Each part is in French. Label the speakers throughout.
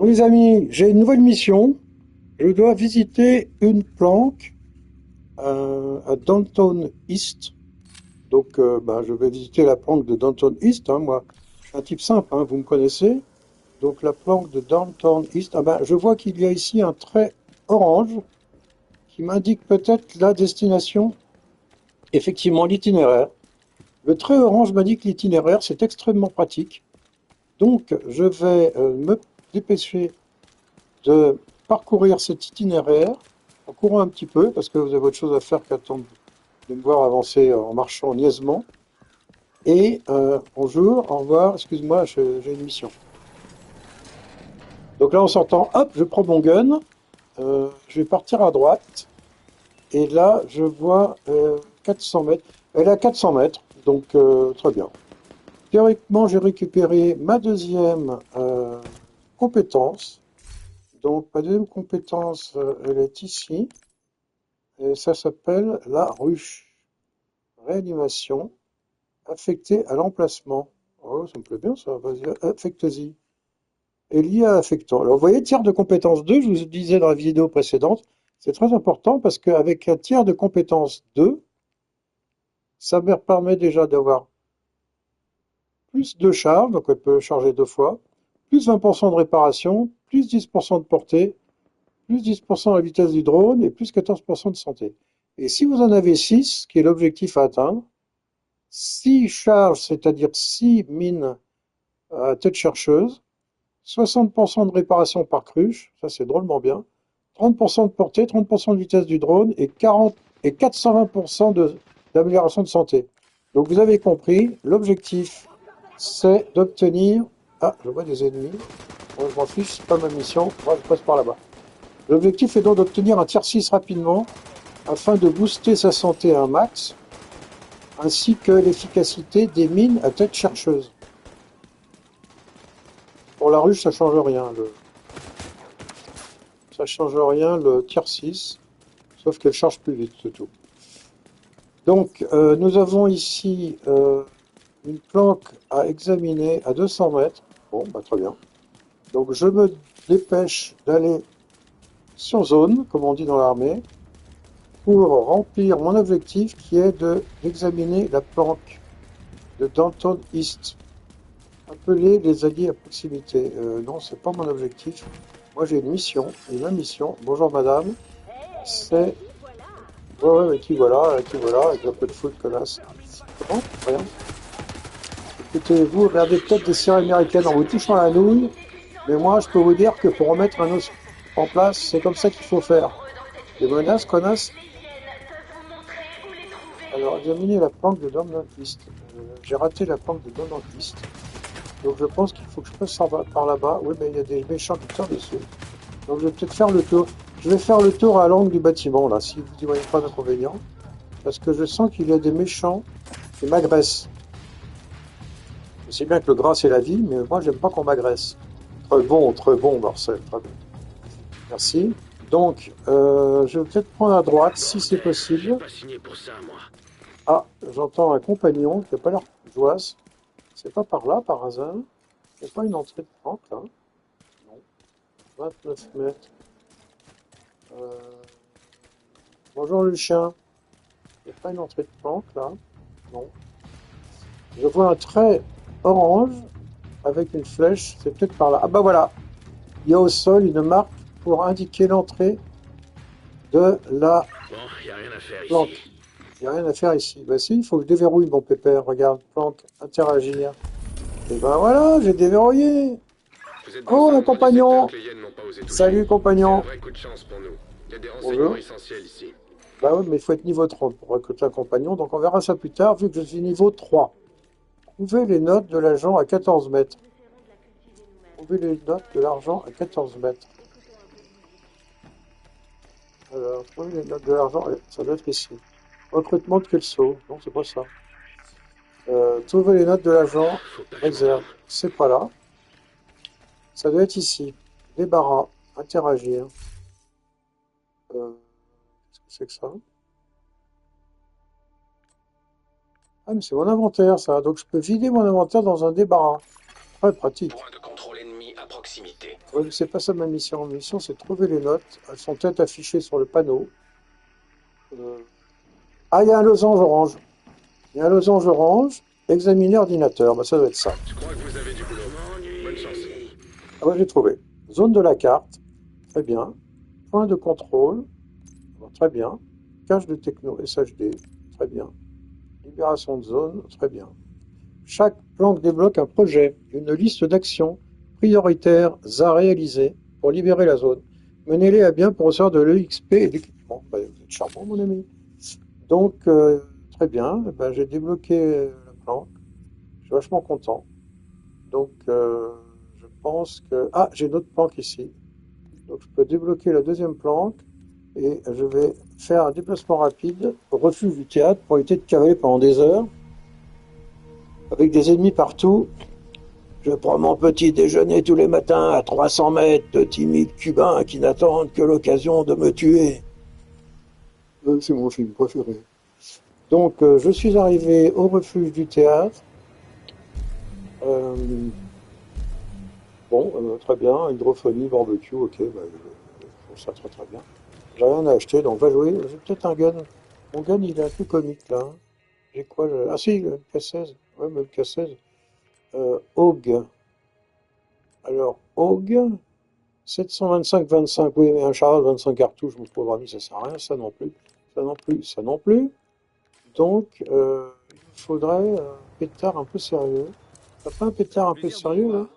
Speaker 1: Bon les amis, j'ai une nouvelle mission. Je dois visiter une planque à Downtown East. Donc je vais visiter la planque de Downtown East, hein, moi. Je suis un type simple, hein, vous me connaissez. Donc la planque de Downtown East. Je vois qu'il y a ici un trait orange qui m'indique peut-être la destination, effectivement l'itinéraire. Le trait orange m'indique l'itinéraire, c'est extrêmement pratique. Donc je vais me dépêcher de parcourir cet itinéraire en courant un petit peu, parce que vous avez autre chose à faire qu'attendre de me voir avancer en marchant niaisement. Et bonjour, au revoir, excuse-moi, j'ai une mission. Donc là, en sortant, hop, je prends mon gun, je vais partir à droite, et là, je vois 400 mètres. Elle est à 400 mètres, donc très bien. Théoriquement, j'ai récupéré ma deuxième compétence. Donc, ma deuxième compétence, elle est ici. Et ça s'appelle la ruche. Réanimation affectée à l'emplacement. Oh, ça me plaît bien ça. Vas-y, affecte-y. Et lié à affectant. Alors, vous voyez, tiers de compétence 2, je vous disais dans la vidéo précédente, c'est très important parce qu'avec un tiers de compétence 2, ça me permet déjà d'avoir plus de charge, donc elle peut charger deux fois, plus 20% de réparation, plus 10% de portée, plus 10% de la vitesse du drone et plus 14% de santé. Et si vous en avez 6, qui est l'objectif à atteindre, 6 charges, c'est-à-dire 6 mines à tête chercheuse, 60% de réparation par cruche, ça c'est drôlement bien, 30% de portée, 30% de vitesse du drone et 420% d'amélioration de santé. Donc vous avez compris, l'objectif c'est d'obtenir... Ah, je vois des ennemis. Bon, je m'en fiche, c'est pas ma mission, moi je passe par là-bas. L'objectif est donc d'obtenir un tier 6 rapidement afin de booster sa santé à un max, ainsi que l'efficacité des mines à tête chercheuse. Pour la ruche, ça change rien. Ça change rien le tier 6, sauf qu'elle charge plus vite, c'est tout. Donc, nous avons ici une planque à examiner à 200 mètres. Bon, bah, très bien. Donc, je me dépêche d'aller sur zone, comme on dit dans l'armée, pour remplir mon objectif qui est d'examiner la planque de Downtown East. Appeler les alliés à proximité. Non, c'est pas mon objectif. Moi, j'ai une mission. Et ma mission, bonjour madame, c'est... Ouais, ouais, qui voilà, avec un peu de foot, connasse. Comment? Rien. Écoutez, vous regardez peut-être des séries américaines en vous touchant la nouille, mais moi, je peux vous dire que pour remettre un os en place, c'est comme ça qu'il faut faire. Des menaces, connasses. Alors, examiner la planque de Downtown East. J'ai raté la planque de Downtown East. Donc, je pense qu'il faut que je passe par là-bas. Oui, mais il y a des méchants qui tirent dessus. Donc je vais peut-être faire le tour. Je vais faire le tour à l'angle du bâtiment, là, si vous n'y voyez pas d'inconvénient. Parce que je sens qu'il y a des méchants qui m'agressent. Je sais bien que le gras, c'est la vie, mais moi, j'aime pas qu'on m'agresse. Très bon, Marcel. Très bien. Merci. Donc, je vais peut-être prendre à droite, si c'est possible. Ah, j'entends un compagnon qui n'a pas l'air joyeux. C'est pas par là, par hasard. Il n'y a pas une entrée de planque, là. Non. 29 mètres. Euh, Bonjour, Lucien. Il n'y a pas une entrée de planque là? Non. Je vois un trait orange avec une flèche. C'est peut-être par là. Ah bah voilà. Il y a au sol une marque pour indiquer l'entrée de la
Speaker 2: Bon, y a rien à faire ici.
Speaker 1: planque. Il n'y a rien à faire ici. Bah si, il faut que je déverrouille mon pépère. Regarde, planque, interagir. Et ben voilà, j'ai déverrouillé.
Speaker 2: Vous êtes
Speaker 1: Oh,
Speaker 2: dans un
Speaker 1: un
Speaker 2: grand du secteur
Speaker 1: compagnon.
Speaker 2: que les hyènes n'ont pas osé toucher.
Speaker 1: Salut,
Speaker 2: C'est un
Speaker 1: compagnon.
Speaker 2: vrai coup de chance pour nous. Il y a des renseignements
Speaker 1: Bonjour.
Speaker 2: essentiels ici.
Speaker 1: Bah ouais, mais il faut être niveau 30 pour recruter un compagnon. Donc on verra ça plus tard, vu que je suis niveau 3. Trouvez les notes de l'agent à 14 mètres. Trouver les notes de l'argent à 14 mètres. Alors, trouver les notes de l'argent, ça doit être ici. Recrutement de Kelso. Non, c'est pas ça. Trouver les notes de l'argent,
Speaker 2: Faut pas que je
Speaker 1: réserve.
Speaker 2: m'endorme.
Speaker 1: C'est pas là. Ça doit être ici. Débarras. Interagir. Qu'est-ce que c'est que ça? Ah, mais c'est mon inventaire, ça. Donc, je peux vider mon inventaire dans un débarras. Très pratique.
Speaker 2: Point de contrôle ennemi
Speaker 3: à proximité.
Speaker 1: Ouais, c'est pas ça ma mission. Ma mission, c'est de trouver les notes. Elles sont peut-être affichées sur le panneau. Euh, Ah, il y a un losange orange. Il y a un losange orange. Examiner ordinateur. Bah, ça doit être ça.
Speaker 2: Je crois que vous avez du boulot. Bonne chance.
Speaker 1: Ah, bah, j'ai trouvé. Zone de la carte. Très bien. Point de contrôle. Bon, très bien. Cache de techno SHD. Très bien. Libération de zone. Très bien. Chaque planque débloque un projet, une liste d'actions prioritaires à réaliser pour libérer la zone. Menez-les à bien pour recevoir de l'EXP et d'équipement. Bah, vous êtes charmant, mon ami. Donc, très bien. Eh ben, j'ai débloqué la planque. Je suis vachement content. Donc, je pense que... Ah, j'ai une autre planque ici. Donc, je peux débloquer la deuxième planque et je vais faire un déplacement rapide au refuge du théâtre pour éviter de cavaler pendant des heures avec des ennemis partout. Je prends mon petit déjeuner tous les matins à 300 mètres de timides Cubains qui n'attendent que l'occasion de me tuer. C'est mon film préféré. Donc, je suis arrivé au refuge du théâtre. Euh, bon, très bien, hydrophonie, barbecue, ok, bah, je trouve ça très très bien. J'ai rien à acheter, donc va jouer. J'ai peut-être un gun. Mon gun, il est un peu comique là. J'ai quoi Ah si, le MK16. Ouais, le MK16. AUG. Alors, AUG, 725-25, oui, mais un charge 25 cartouches, mon pauvre ami, ça sert à rien, ça non plus. Ça non plus, ça non plus. Donc, il me faudrait un pétard un peu sérieux. T'as pas un pétard un peu sérieux, là?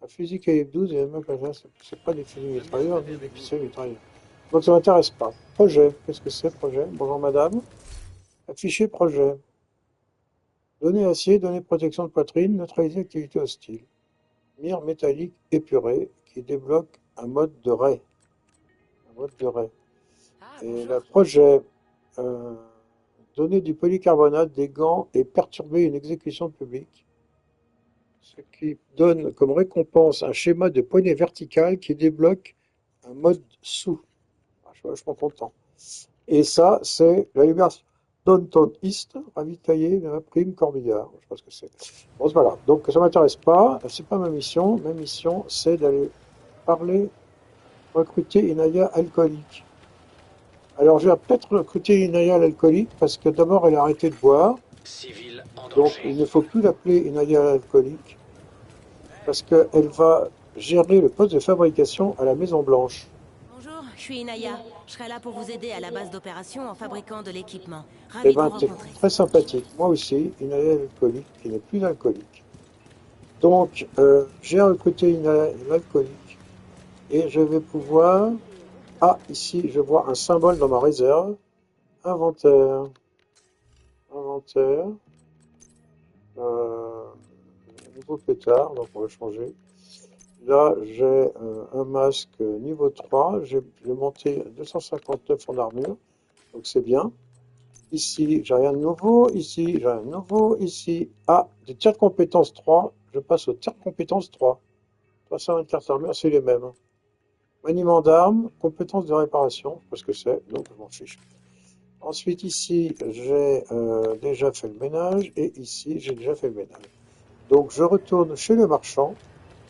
Speaker 1: Un fusil calibre 12 et même c'est pas des fusils mitrailleurs, ni des pistolets mitrailleurs. Donc, ça m'intéresse pas. Projet, qu'est-ce que c'est, projet? Bonjour, madame. Afficher projet. Données acier, données protection de poitrine, neutraliser activité hostile. Mire métallique épurée qui débloque un mode de raid. Un mode de raid. Et le projet, euh, donner du polycarbonate, des gants et perturber une exécution publique. Ce qui donne comme récompense un schéma de poignée verticale qui débloque un mode sous. Ah, je suis vachement content. Et ça, c'est la libération Downtown East, ravitailler de la prime Corbillard. Je sais pas ce que c'est. Bon, voilà. Donc, ça m'intéresse pas. C'est pas ma mission. Ma mission, c'est d'aller parler, recruter une aya alcoolique. Alors, je vais peut-être recruter une aya alcoolique parce que d'abord, elle a arrêté de boire.
Speaker 3: Civil en
Speaker 1: Donc,
Speaker 3: danger.
Speaker 1: il ne faut plus l'appeler une aya alcoolique parce qu'elle va gérer le poste de fabrication à la Maison Blanche.
Speaker 4: Bonjour, je suis Inaya. Je serai là pour vous aider à la base d'opération en fabriquant de l'équipement.
Speaker 1: Eh
Speaker 4: Ravi de vous
Speaker 1: ben, t'es
Speaker 4: rencontrer.
Speaker 1: très sympathique. Moi aussi, une aya alcoolique qui n'est plus alcoolique. Donc, j'ai recruté une alcoolique et je vais pouvoir... Ah, ici, je vois un symbole dans ma réserve. Inventaire. Inventaire. Euh, Nouveau pétard, donc on va changer. Là, j'ai un masque niveau 3. J'ai monté 259 en armure, donc c'est bien. Ici, j'ai rien de nouveau. Ici, j'ai rien de nouveau. Ici, ah, des tirs de compétence 3. Je passe au tir de compétence 3. 324 armures, c'est les mêmes. Maniement d'armes, compétences de réparation, parce que c'est, donc je m'en fiche. Ensuite, ici, j'ai déjà fait le ménage, et ici, j'ai déjà fait le ménage. Donc, je retourne chez le marchand,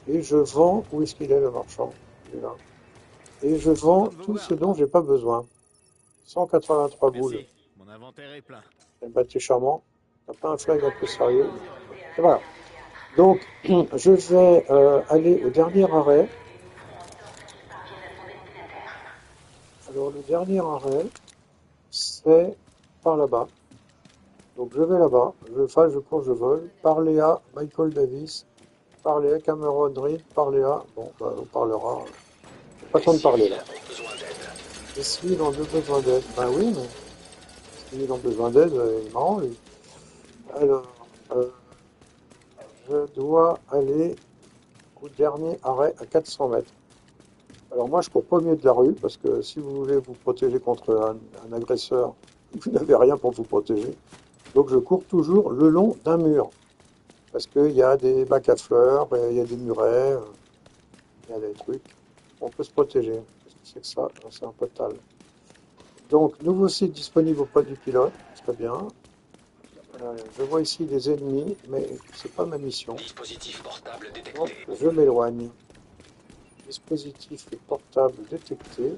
Speaker 1: et je vends, où est-ce qu'il est le marchand? Il est là. Et je vends tout ce dont j'ai pas besoin. 183 boules.
Speaker 5: Merci, mon inventaire est plein.
Speaker 1: Eh ben, t'es charmant. T'as pas un flingue un peu sérieux? Et voilà. Donc, je vais aller au dernier arrêt. Alors, le dernier arrêt, c'est par là-bas. Donc, je vais là-bas. Je cours, je vole. Par Léa, Michael Davis. Par Léa, Cameron Reed. Par Léa. Bon, bah, on parlera. Pas le temps de parler, là. Les civils ont besoin d'aide. Ben oui, mais les civils ont besoin d'aide, il est marrant, lui. Alors, euh, je dois aller au dernier arrêt à 400 mètres. Alors moi, je cours pas au milieu de la rue, parce que si vous voulez vous protéger contre un agresseur, vous n'avez rien pour vous protéger. Donc je cours toujours le long d'un mur. Parce qu'il y a des bacs à fleurs, il y a des murets, il y a des trucs. On peut se protéger. Qu'est-ce que c'est que ça? C'est un potal. Donc, nouveau site disponible auprès du pilote. Très bien. Je vois ici des ennemis, mais c'est pas ma mission.
Speaker 3: Dispositif portable
Speaker 1: Donc,
Speaker 3: détecté.
Speaker 1: je m'éloigne. Dispositif portable détecté.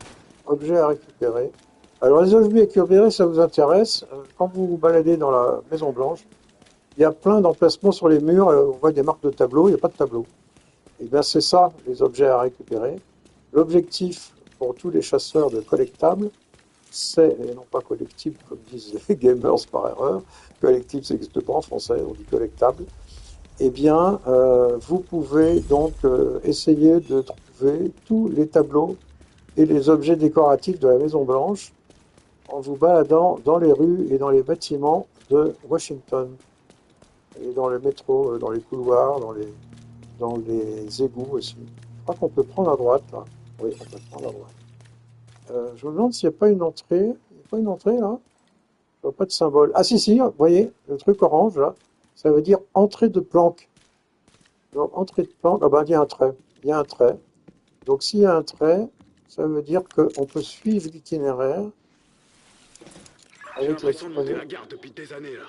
Speaker 1: Objets à récupérer. Alors les objets à récupérer, ça vous intéresse. Quand vous vous baladez dans la Maison Blanche, il y a plein d'emplacements sur les murs. On voit des marques de tableaux, il n'y a pas de tableau. Et bien c'est ça, les objets à récupérer. L'objectif pour tous les chasseurs de collectables, c'est, et non pas collectible comme disent les gamers par erreur, collectible ça n'existe pas en français, on dit collectable, eh bien vous pouvez donc essayer de trouver tous les tableaux et les objets décoratifs de la Maison Blanche en vous baladant dans les rues et dans les bâtiments de Washington, et dans le métro, dans les couloirs, dans les égouts aussi. Je crois qu'on peut prendre à droite, là. Oui, on peut prendre à droite. Je me demande s'il n'y a pas une entrée. Il n'y a pas une entrée, là? Je vois pas de symbole. Ah, si, si, vous voyez, le truc orange, là, ça veut dire entrée de planque. Donc, entrée de planque, ah ben, il y a un trait. Il y a un trait. Donc, s'il y a un trait, ça veut dire qu'on peut suivre l'itinéraire
Speaker 2: J'ai
Speaker 1: avec
Speaker 2: l'impression de monter
Speaker 1: l'exposé.
Speaker 2: la garde depuis des années, là.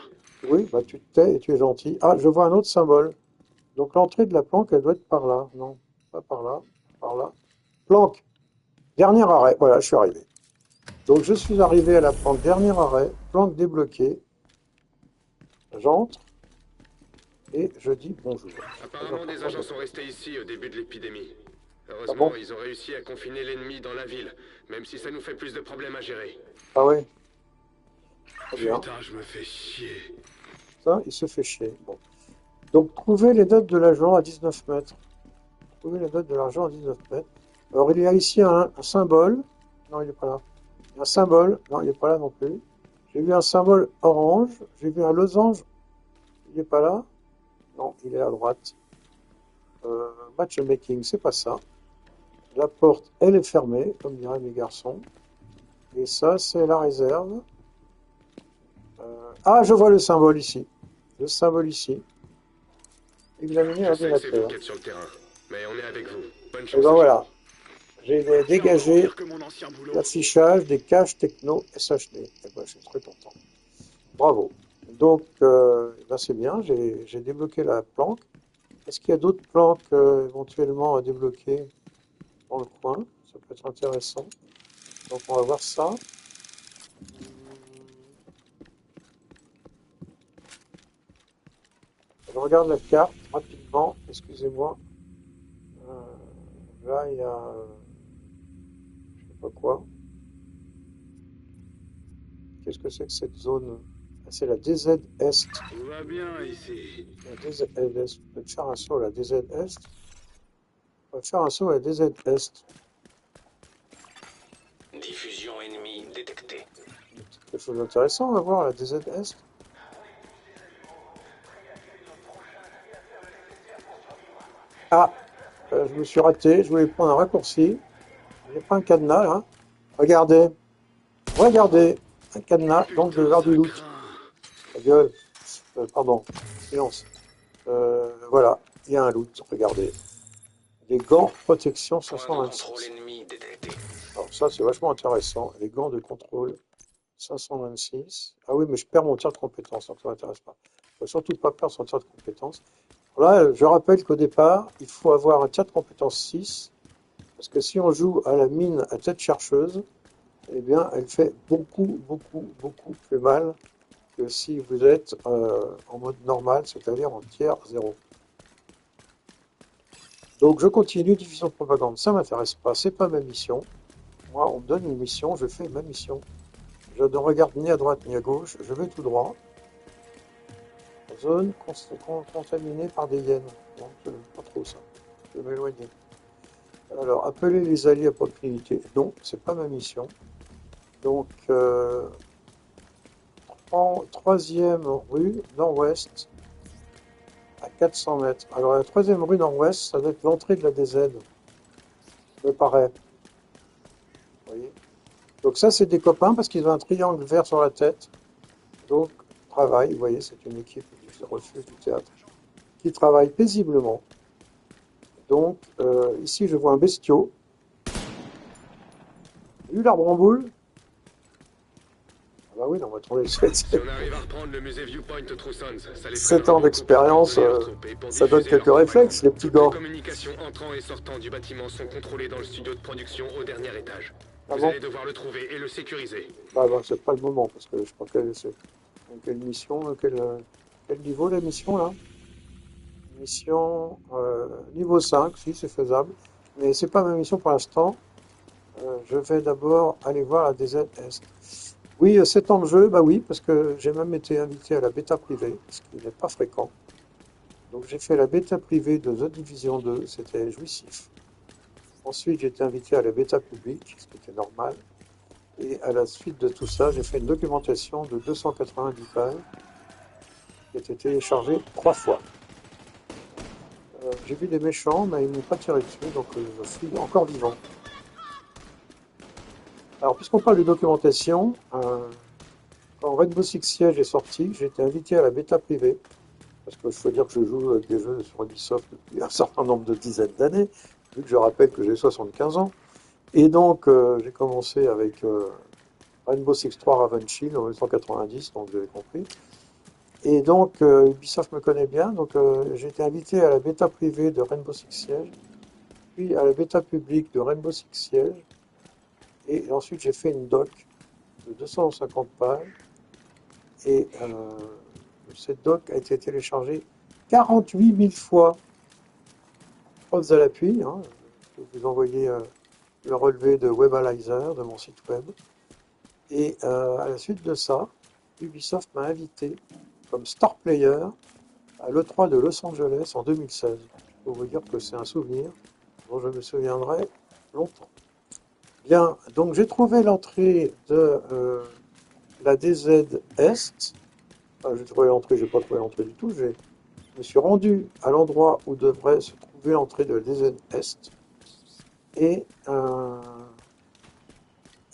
Speaker 1: Oui, bah, tu te tais et tu es gentil. Ah, je vois un autre symbole. Donc, l'entrée de la planque, elle doit être par là. Non, pas par là, par là. Planque. Dernier arrêt. Voilà, je suis arrivé. Donc, je suis arrivé à la planque. Dernier arrêt. Planque débloquée. J'entre et je dis bonjour.
Speaker 2: Apparemment, des agents sont restés ici au début de l'épidémie.
Speaker 1: Ah
Speaker 2: Heureusement,
Speaker 1: bon?
Speaker 2: ils ont réussi à confiner l'ennemi dans la ville, même si ça nous fait plus de problèmes à gérer.
Speaker 1: Ah oui, très bien.
Speaker 2: Putain, je me fais chier.
Speaker 1: Ça, il se fait chier. Bon. Donc, trouvez les dates de l'agent à 19 mètres. Trouvez les dates de l'agent à 19 mètres. Alors, il y a ici un symbole. Non, il n'est pas là. Il y a un symbole. Non, il n'est pas là non plus. J'ai vu un symbole orange. J'ai vu un losange. Il n'est pas là. Non, il est à droite. Matchmaking, c'est pas ça. La porte, elle est fermée, comme diraient les garçons. Et ça, c'est la réserve. Ah, je vois le symbole ici. Le symbole ici. Examiner
Speaker 2: Je sais que c'est vous
Speaker 1: l'ordinateur.
Speaker 2: qui êtes sur le terrain, mais on est avec vous. Bonne
Speaker 1: Et
Speaker 2: chance.
Speaker 1: ben voilà. J'ai dégagé
Speaker 2: Pire que mon ancien boulot.
Speaker 1: l'affichage des caches techno SHD. Et ben, je suis très content. Bravo. Donc, ben c'est bien. J'ai débloqué la planque. Est-ce qu'il y a d'autres planques éventuellement à débloquer dans le coin? Ça peut être intéressant. Donc, on va voir ça. Je regarde la carte rapidement. Excusez-moi. Là, il y a... je sais pas quoi. Qu'est-ce que c'est que cette zone? Ah, c'est la DZ Est.
Speaker 2: Tout va bien ici.
Speaker 1: La DZ Est. On peut faire un saut à la DZ Est. On va faire un saut à la DZ Est.
Speaker 3: Diffusion ennemie détectée.
Speaker 1: Quelque chose d'intéressant à voir à la DZ Est. Ah, je me suis raté. Je voulais prendre un raccourci. Il n'y a pas un cadenas là. Regardez. Regardez. Un cadenas. Donc je vais voir du loot. Ta gueule. Pardon. Silence. Voilà. Il y a un loot. Regardez. Les gants protection
Speaker 3: Point de contrôle
Speaker 1: 526.
Speaker 3: ennemi détecté.
Speaker 1: Alors ça, c'est vachement intéressant. Les gants de contrôle 526. Ah oui, mais je perds mon tir de compétence, donc ça m'intéresse pas. Il ne faut surtout pas perdre son tir de compétence. Là, je rappelle qu'au départ, il faut avoir un tir de compétence 6, parce que si on joue à la mine à tête chercheuse, eh bien, elle fait beaucoup, beaucoup, beaucoup plus mal que si vous êtes en mode normal, c'est-à-dire en tiers 0. Donc je continue, diffusion de propagande, ça m'intéresse pas, c'est pas ma mission. Moi, on me donne une mission, je fais ma mission. Je ne regarde ni à droite ni à gauche, je vais tout droit. Zone contaminée par des hyènes. Non, pas trop ça. Je vais m'éloigner. Alors, appeler les alliés à proximité. Non, c'est pas ma mission. Donc, troisième rue nord-ouest à 400 mètres. Alors, la troisième rue nord-ouest, ça doit être l'entrée de la DZ. Me paraît. Vous voyez? Donc ça, c'est des copains parce qu'ils ont un triangle vert sur la tête. Donc, travail, vous voyez, c'est une équipe qui refuse du théâtre, qui travaille paisiblement. Donc, ici, je vois un bestiau. Vu l'arbre en boule? Ah bah oui, non, mais attendez,
Speaker 2: Si on arrive à reprendre le musée Viewpoint True Sons, ça les
Speaker 1: 7
Speaker 2: fera
Speaker 1: ans d'expérience, ça donne quelques réflexes, les petits
Speaker 2: Toutes les
Speaker 1: gars.
Speaker 2: communications entrant et sortant du bâtiment sont contrôlées dans le studio de production au dernier étage.
Speaker 1: Ah
Speaker 2: Vous
Speaker 1: bon?
Speaker 2: allez devoir le trouver et le sécuriser.
Speaker 1: Bah, c'est pas le moment, parce que je crois que c'est quelle mission, quel niveau la mission là? Mission niveau 5, si c'est faisable. Mais c'est pas ma mission pour l'instant. Je vais d'abord aller voir la DZ Est. Oui, 7 ans de jeu, bah oui, parce que j'ai même été invité à la bêta privée, ce qui n'est pas fréquent. Donc j'ai fait la bêta privée de The Division 2, c'était jouissif. Ensuite j'ai été invité à la bêta publique, ce qui était normal. Et à la suite de tout ça, j'ai fait une documentation de 290 pages qui a été téléchargée 3 fois. J'ai vu des méchants, mais ils ne m'ont pas tiré dessus, donc je suis encore vivant. Alors, puisqu'on parle de documentation, quand Rainbow Six Siege est sorti, j'ai été invité à la bêta privée, parce que je faut dire que je joue avec des jeux sur Ubisoft depuis un certain nombre de dizaines d'années, vu que je rappelle que j'ai 75 ans. Et donc, j'ai commencé avec Rainbow Six 3 Revenge en 1990, donc vous avez compris. Et donc, Ubisoft me connaît bien, donc j'ai été invité à la bêta privée de Rainbow Six Siege, puis à la bêta publique de Rainbow Six Siege, et ensuite j'ai fait une doc de 250 pages, et cette doc a été téléchargée 48 000 fois, preuves à l'appui, hein, je vais vous envoyer le relevé de Webalizer, de mon site web, et à la suite de ça, Ubisoft m'a invité comme star player à l'E3 de Los Angeles en 2016. Pour vous dire que c'est un souvenir dont je me souviendrai longtemps. Bien, donc j'ai trouvé l'entrée de la DZ Est. Enfin, j'ai trouvé l'entrée, j'ai pas trouvé l'entrée du tout. Je me suis rendu à l'endroit où devrait se trouver l'entrée de la DZ Est. Et ah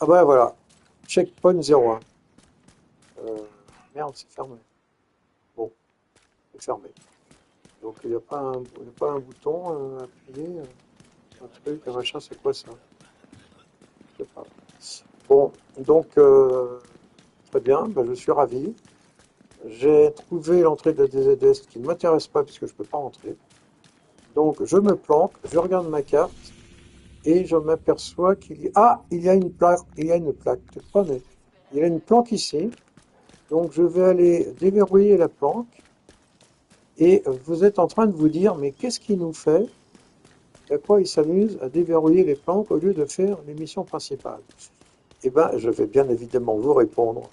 Speaker 1: bah voilà, checkpoint 01. Merde, c'est fermé. Bon, c'est fermé. Donc il n'y a pas un bouton à appuyer, un truc, un machin, c'est quoi ça? Je sais pas. Bon, donc très bien, ben, je suis ravi. J'ai trouvé l'entrée de la DZ qui ne m'intéresse pas puisque je ne peux pas rentrer. Donc je me planque, je regarde ma carte et je m'aperçois il y a une plaque, peut-être pas, mais il y a une planque ici. Donc je vais aller déverrouiller la planque. Et vous êtes en train de vous dire, mais qu'est-ce qu'il nous fait? À quoi il s'amuse à déverrouiller les planques au lieu de faire les missions principales? Eh bien, je vais bien évidemment vous répondre.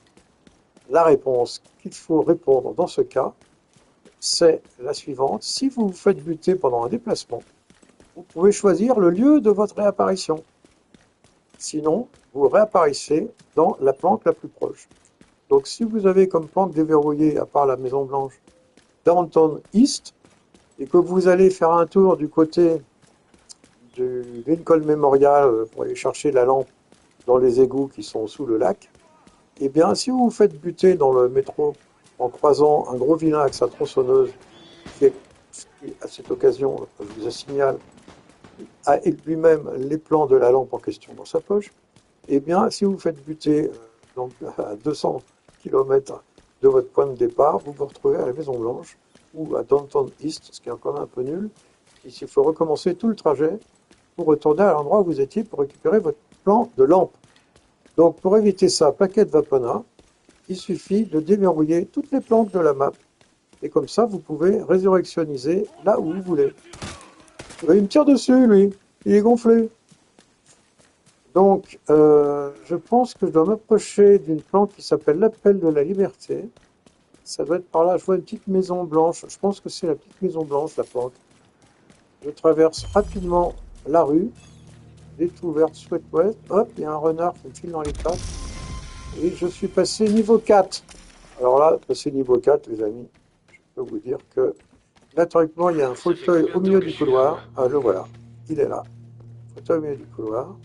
Speaker 1: La réponse qu'il faut répondre dans ce cas, c'est la suivante. Si vous vous faites buter pendant un déplacement, vous pouvez choisir le lieu de votre réapparition. Sinon, vous réapparaissez dans la planque la plus proche. Donc, si vous avez comme planque déverrouillée, à part la Maison Blanche, Downtown East, et que vous allez faire un tour du côté du Lincoln Memorial pour aller chercher la lampe dans les égouts qui sont sous le lac, eh bien, si vous vous faites buter dans le métro en croisant un gros vilain avec sa tronçonneuse, qui, à cette occasion, je vous signale, a lui-même les plans de la lampe en question dans sa poche, eh bien, si vous vous faites buter donc, à 200 km de votre point de départ, vous vous retrouvez à la Maison Blanche ou à Downtown East, ce qui est encore un peu nul. Il faut recommencer tout le trajet pour retourner à l'endroit où vous étiez pour récupérer votre plan de lampe. Donc pour éviter ça, Paquet Vapona, il suffit de déverrouiller toutes les planques de la map. Et comme ça, vous pouvez résurrectioniser là où vous voulez. Il me tire dessus, lui. Il est gonflé. Donc, je pense que je dois m'approcher d'une planque qui s'appelle l'Appel de la Liberté. Ça doit être par là. Je vois une petite maison blanche. Je pense que c'est la petite maison blanche, la planque. Je traverse rapidement la rue. Découverte Sweat-West. Hop, il y a un renard qui me file dans les pattes. Et je suis passé niveau 4. Alors là, passé niveau 4, les amis, je peux vous dire que naturellement, il y a un fauteuil au milieu du couloir. Ah, le voilà. Il est là. Fauteuil au milieu du couloir.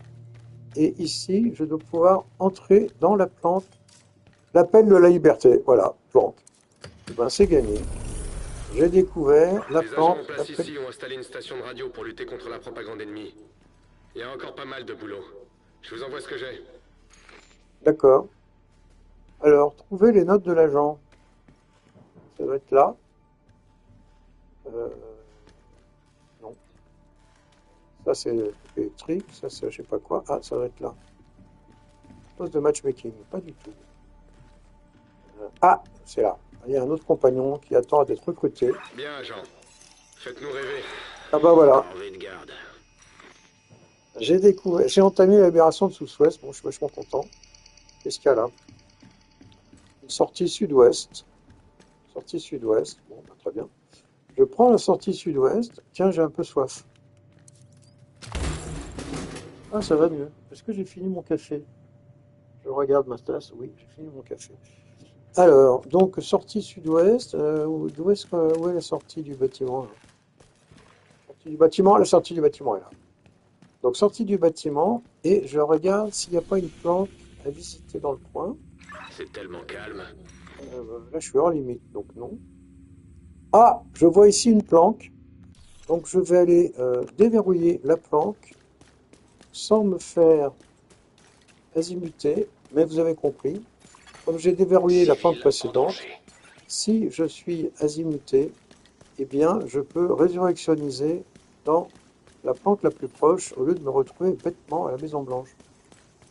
Speaker 1: Et ici, je dois pouvoir entrer dans la planque. L'appel de la liberté. Voilà, planque. Et ben, c'est gagné. J'ai découvert la
Speaker 2: Les agents
Speaker 1: planque.
Speaker 2: en place ici ont installé une station de radio pour lutter contre la propagande ennemie. Il y a encore pas mal de boulot. Je vous envoie ce que j'ai.
Speaker 1: D'accord. Alors, trouver les notes de l'agent. Ça doit être là. Euh, non. Ça, c'est électrique. Ça, c'est je sais pas quoi. Ah, ça doit être là. Poste de matchmaking. Pas du tout. Ah, c'est là. Il y a un autre compagnon qui attend d'être recruté.
Speaker 2: Bien, agent. Faites-nous rêver.
Speaker 1: Ah bah voilà.
Speaker 3: Corvée de garde.
Speaker 1: J'ai entamé la libération de South-Ouest. Bon, je suis vachement content. Qu'est-ce qu'il y a là? Une sortie sud-ouest. Sortie sud-ouest. Bon, bah, très bien. Je prends la sortie sud-ouest. Tiens, j'ai un peu soif. Ah, ça va mieux. Est-ce que j'ai fini mon café? Je regarde ma tasse. Oui, j'ai fini mon café. Alors, donc, sortie sud-ouest. Où est la sortie du bâtiment là? Sortie du bâtiment, la sortie du bâtiment est là. Donc, sortie du bâtiment. Et je regarde s'il n'y a pas une planque à visiter dans le coin.
Speaker 3: C'est tellement calme.
Speaker 1: Là, je suis hors limite, donc non. Ah, je vois ici une planque. Donc, je vais aller déverrouiller la planque sans me faire azimuter. Mais vous avez compris, comme j'ai déverrouillé la planque
Speaker 3: Civil en
Speaker 1: précédente,
Speaker 3: danger.
Speaker 1: si je suis azimuté, eh bien, je peux résurrectionniser dans la planque la plus proche au lieu de me retrouver bêtement à la Maison Blanche.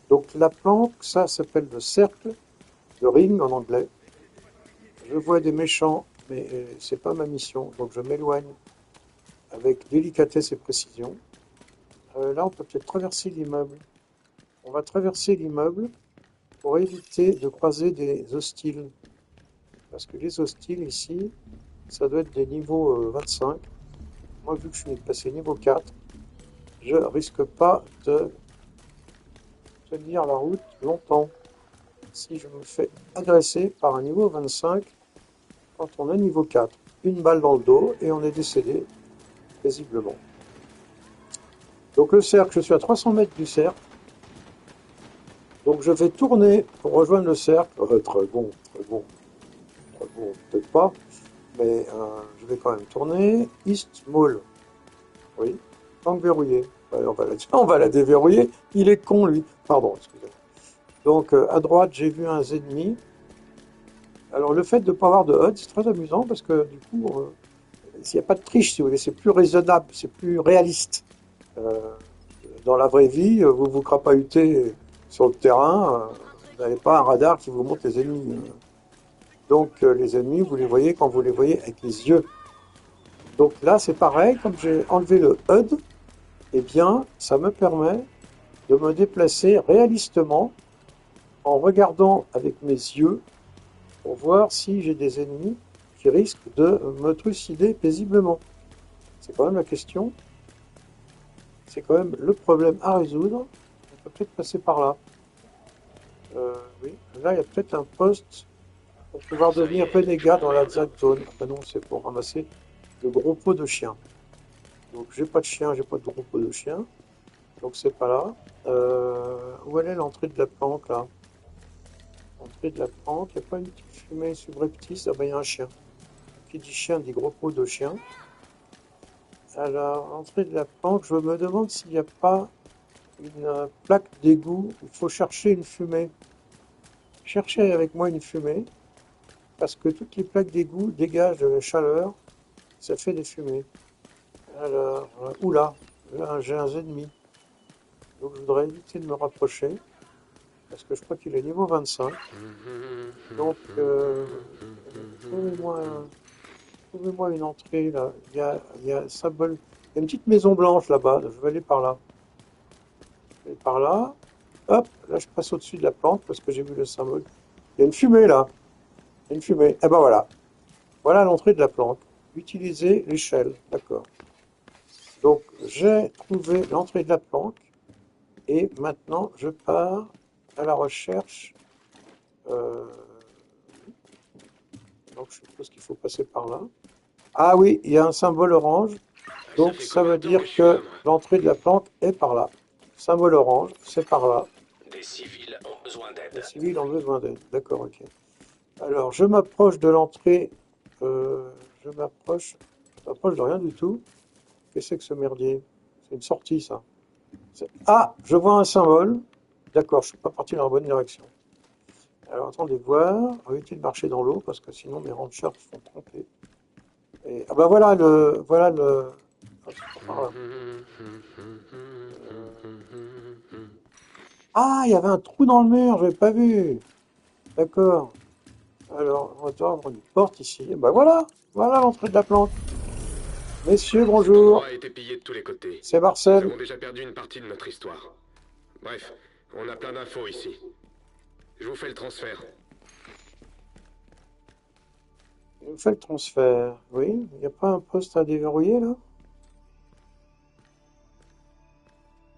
Speaker 1: Donc, la planque, ça s'appelle le cercle, le ring en anglais. Je vois des méchants, mais c'est pas ma mission, donc je m'éloigne avec délicatesse et précision. Là, on peut peut-être traverser l'immeuble. On va traverser l'immeuble pour éviter de croiser des hostiles. Parce que les hostiles ici, ça doit être des niveaux 25. Moi, vu que je suis passé niveau 4, je risque pas de tenir la route longtemps. Si je me fais agresser par un niveau 25, quand on est niveau 4, une balle dans le dos et on est décédé paisiblement. Donc le cercle, je suis à 300 mètres du cercle. Donc je vais tourner pour rejoindre le cercle. Très bon, très bon, très bon, peut-être pas. Mais je vais quand même tourner. East Mall. Oui. Planque verrouillée. Ouais, on va la déverrouiller. Il est con, lui. Pardon, excusez-moi. Donc à droite, j'ai vu un ennemi. Alors le fait de ne pas avoir de HUD, c'est très amusant parce que du coup, s'il n'y a pas de triche, si vous voulez, c'est plus raisonnable, c'est plus réaliste. Euh, Dans la vraie vie, vous vous crapahutez sur le terrain, vous n'avez pas un radar qui vous montre les ennemis. Donc les ennemis, vous les voyez quand vous les voyez avec les yeux. Donc là, c'est pareil, comme j'ai enlevé le HUD, eh bien, ça me permet de me déplacer réalistement en regardant avec mes yeux pour voir si j'ai des ennemis qui risquent de me trucider paisiblement. C'est quand même la question. C'est quand même le problème à résoudre. On peut peut-être passer par là. Oui, là, il y a peut-être un poste pour pouvoir devenir renégat dans la zone. Ah non, c'est pour ramasser de gros pots de chiens. Donc, j'ai pas de chien, j'ai pas de gros pots de chiens. Donc, c'est pas là. Où est l'entrée de la planque, là? L'entrée de la planque, il n'y a pas une petite fumée subreptice? Ah ben, il y a un chien. Qui dit chien dit gros pot de chien. Alors, l'entrée de la planque, je me demande s'il n'y a pas une plaque d'égout. Il faut chercher une fumée. Cherchez avec moi une fumée, parce que toutes les plaques d'égout dégagent de la chaleur, ça fait des fumées. Alors, oula, là j'ai un ennemi, donc je voudrais éviter de me rapprocher, parce que je crois qu'il est niveau 25. Donc, trouvez-moi trouvez-moi une entrée là. Il y a symbole. Il y a une petite maison blanche là-bas, je vais aller par là. Je vais par là. Hop, là je passe au-dessus de la plante parce que j'ai vu le symbole. Il y a une fumée là. Il y a une fumée. Eh ben voilà. Voilà l'entrée de la planque. Utiliser l'échelle. D'accord. Donc, j'ai trouvé l'entrée de la planque. Et maintenant, je pars à la recherche. euh, donc, je suppose qu'il faut passer par là. Ah oui, il y a un symbole orange.
Speaker 3: Ça
Speaker 1: Donc,
Speaker 3: fait
Speaker 1: ça
Speaker 3: combien
Speaker 1: veut
Speaker 3: de temps
Speaker 1: dire
Speaker 3: que je suis là,
Speaker 1: que
Speaker 3: moi?
Speaker 1: l'entrée de la planque est par là. Symbole orange, c'est par là.
Speaker 3: Des civils ont besoin
Speaker 1: Les
Speaker 3: d'aide.
Speaker 1: civils ont besoin d'aide. D'accord, ok. Alors, je m'approche de l'entrée. euh, je m'approche de rien du tout. Qu'est-ce que c'est que ce merdier? C'est une sortie, ça. Ah, je vois un symbole. D'accord, je suis pas parti dans la bonne direction. Alors attendez voir, éviter de marcher dans l'eau parce que sinon mes ranchers se font tromper. Et, ah bah voilà le. Ah, c'est pas par là. Ah, il y avait un trou dans le mur, j'avais pas vu. D'accord. Alors, on va devoir avoir une porte ici. Et bah voilà l'entrée de la planque. Messieurs,
Speaker 2: Cet
Speaker 1: bonjour.
Speaker 2: endroit a été pillé de tous les côtés.
Speaker 1: C'est
Speaker 2: Nous
Speaker 1: Marcel.
Speaker 2: avons déjà perdu une partie de notre histoire. Bref, on a plein d'infos ici. Je vous fais le transfert.
Speaker 1: Il me fait le transfert. Oui, il n'y a pas un poste à déverrouiller là?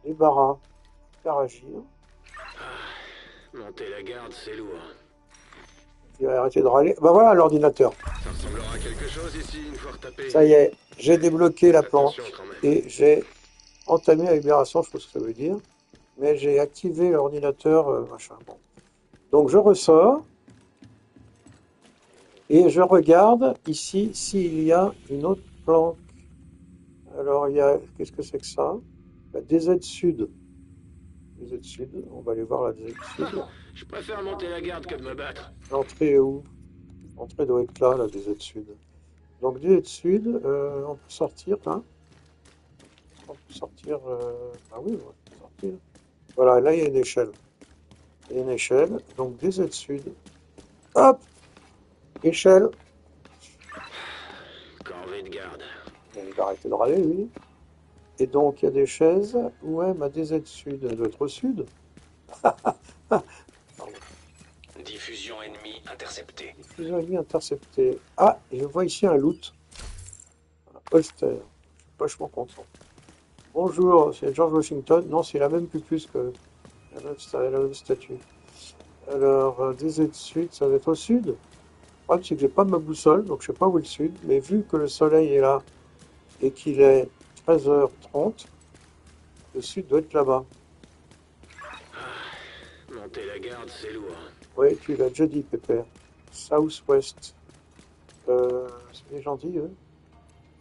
Speaker 1: Débarras. Faire agir.
Speaker 3: Monter la garde, c'est lourd.
Speaker 1: Il va arrêter de râler. Bah voilà l'ordinateur.
Speaker 2: Ça ressemblera à quelque chose ici, une fois retapé.
Speaker 1: Ça y est, j'ai débloqué la
Speaker 2: Faites attention
Speaker 1: planque
Speaker 2: quand même.
Speaker 1: et j'ai entamé la libération, je sais pas ce que ça veut dire, mais j'ai activé l'ordinateur, machin. Bon. Donc je ressors et je regarde ici s'il y a une autre planque. Alors il y a, qu'est-ce que c'est que ça? La DZ Sud. DZ Sud, on va aller voir la DZ Sud.
Speaker 3: Je préfère monter la garde que de me battre.
Speaker 1: L'entrée est où? L'entrée doit être là, la DZ Sud. Donc DZ Sud, on peut sortir là. On peut sortir. Ah oui, on peut sortir. Voilà, là il y a une échelle. Il y a une échelle. Donc DZ Sud. Hop! Échelle.
Speaker 3: Corvée de garde.
Speaker 1: Il va arrêter de râler, oui. Et donc il y a des chaises. Ouais, ma DZ Sud, elle doit être au sud. Pardon.
Speaker 3: Diffusion ennemie interceptée.
Speaker 1: Diffusion ennemie interceptée. Ah, je vois ici un loot. Un holster. Je suis vachement content. Bonjour, c'est George Washington. Non, c'est la même pupus que la même statue. Alors, DZ Sud, ça va être au sud. Le problème, c'est que j'ai pas ma boussole, donc je sais pas où est le sud. Mais vu que le soleil est là et qu'il est 13h30, le sud doit être là-bas.
Speaker 3: Monter la garde, c'est lourd.
Speaker 1: Oui, tu l'as déjà dit, Pépère. Southwest. C'est gentil, eux.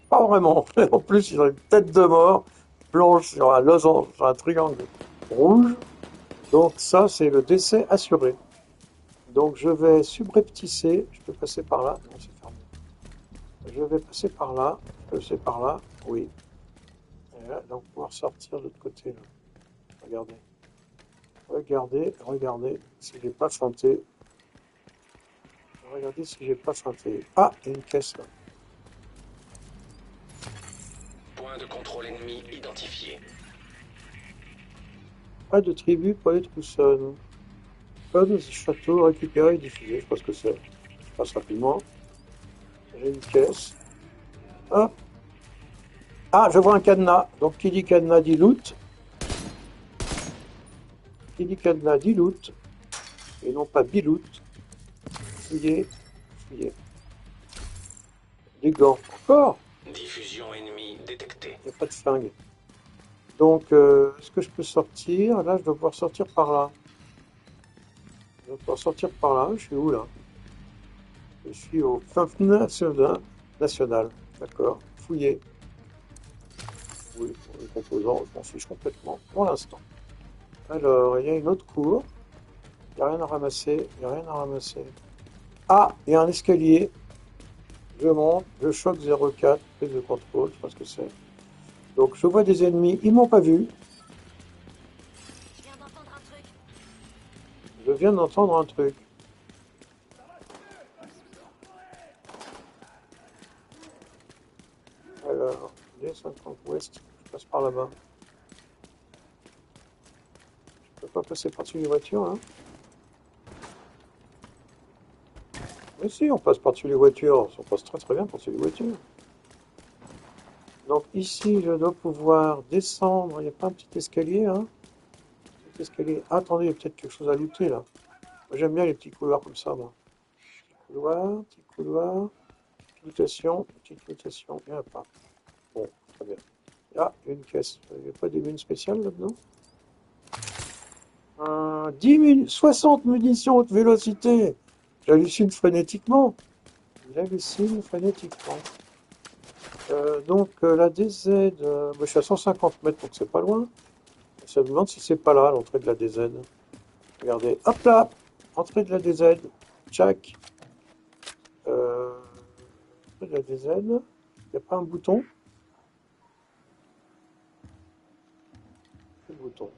Speaker 1: Pas vraiment. En plus, ils ont une tête de mort blanche sur un losange, sur un triangle rouge. Donc ça, c'est le décès assuré. Donc je vais subrepticer. Je peux passer par là. Non, c'est fermé. Je vais passer par là. Je peux passer par là. Oui. Et là, donc pouvoir sortir de l'autre côté. Là. Regardez. Regardez si j'ai pas feinté. Regardez si j'ai pas feinté. Ah, il y a une caisse là.
Speaker 3: Point de contrôle ennemi identifié.
Speaker 1: Pas de tribu pour les Troussonnes. Pas de château récupéré et diffusé. Je sais pas ce que c'est. Je passe rapidement. J'ai une caisse. Hop. Ah, je vois un cadenas. Donc qui dit cadenas dit loot. Qui dit cadenas dit loot. Et non pas biloot. Fouillé. Fouillé. Des gants. Encore.
Speaker 3: Diffusion ennemie détectée.
Speaker 1: Il n'y a pas de flingue. Donc, est-ce que je peux sortir? Là, je dois pouvoir sortir par là. Je dois pouvoir sortir par là. Je suis où, là? Je suis au fin national. D'accord. Fouillé. Oui, pour les composants, je m'en fiche complètement, pour l'instant. Alors, il y a une autre cour. Il n'y a rien à ramasser. Il n'y a rien à ramasser. Ah, il y a un escalier. Je monte. Je choque 04. Prise de contrôle. Je sais pas ce que c'est. Donc, je vois des ennemis. Ils m'ont pas vu.
Speaker 4: Je viens d'entendre un truc.
Speaker 1: Je viens d'entendre un truc. Alors, D50 Ouest. Je passe par là-bas. Je peux pas passer par-dessus les voitures, hein? Mais si, on passe par-dessus les voitures. On passe très très bien par-dessus les voitures. Donc ici, je dois pouvoir descendre. Il n'y a pas un petit escalier, hein? Petit escalier. Ah, attendez, il y a peut-être quelque chose à looter, là. Moi, j'aime bien les petits couloirs comme ça, moi. Petit couloir. Petite lootation. Il n'y en a pas. Bon, très bien. Ah, il y a une caisse. Il n'y a pas des mines spéciales là-dedans? 60 munitions haute vélocité. J'hallucine frénétiquement. J'hallucine frénétiquement. Donc la DZ, moi, je suis à 150 mètres, donc c'est pas loin. Ça me demande si c'est pas là, l'entrée de la DZ. Regardez, hop là, Entrée de la DZ. Jack. Entrée de la DZ. Il n'y a pas un bouton? Le bouton.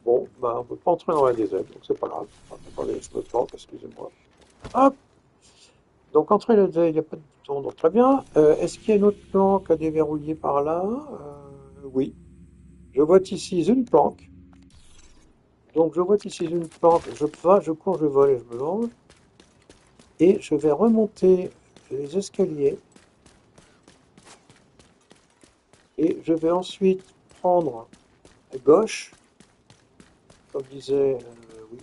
Speaker 1: Bon, bah, on ne peut pas entrer dans la DZ, donc c'est pas grave. Attendez, je me plante, excusez-moi. Hop! Donc, entrer la DZ, il n'y a pas de bouton, donc très bien. Est-ce qu'il y a une autre planque à déverrouiller par là? Oui. Je vois ici une planque. Donc, je vois ici une planque. Je cours, je vole et je me venge. Et je vais remonter les escaliers. Et je vais ensuite prendre à gauche. Comme disait, oui,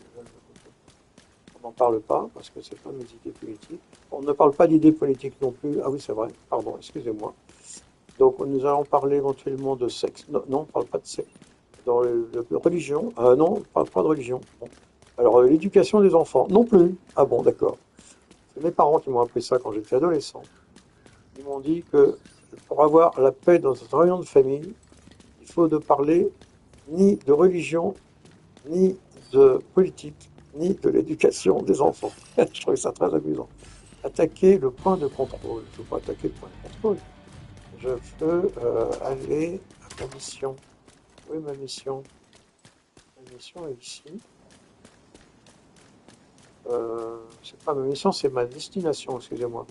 Speaker 1: on n'en parle pas parce que c'est pas mes idées politiques. On ne parle pas d'idées politiques non plus. Ah oui, c'est vrai, pardon, excusez-moi. Donc nous allons parler éventuellement de sexe. Non, non, on ne parle pas de sexe. Dans de religion. Non, on ne parle pas de religion. Bon. Alors l'éducation des enfants, non plus. Ah bon, d'accord. C'est mes parents qui m'ont appris ça quand j'étais adolescent. Ils m'ont dit que pour avoir la paix dans une réunion de famille, il faut ne parler ni de religion, ni de politique, ni de l'éducation des enfants. Je trouvais ça très amusant. Attaquer le point de contrôle. Je ne veux pas attaquer le point de contrôle. Je veux aller à ma mission. Où est ma mission? Ma mission est ici. C'est pas ma mission, c'est ma destination, excusez-moi.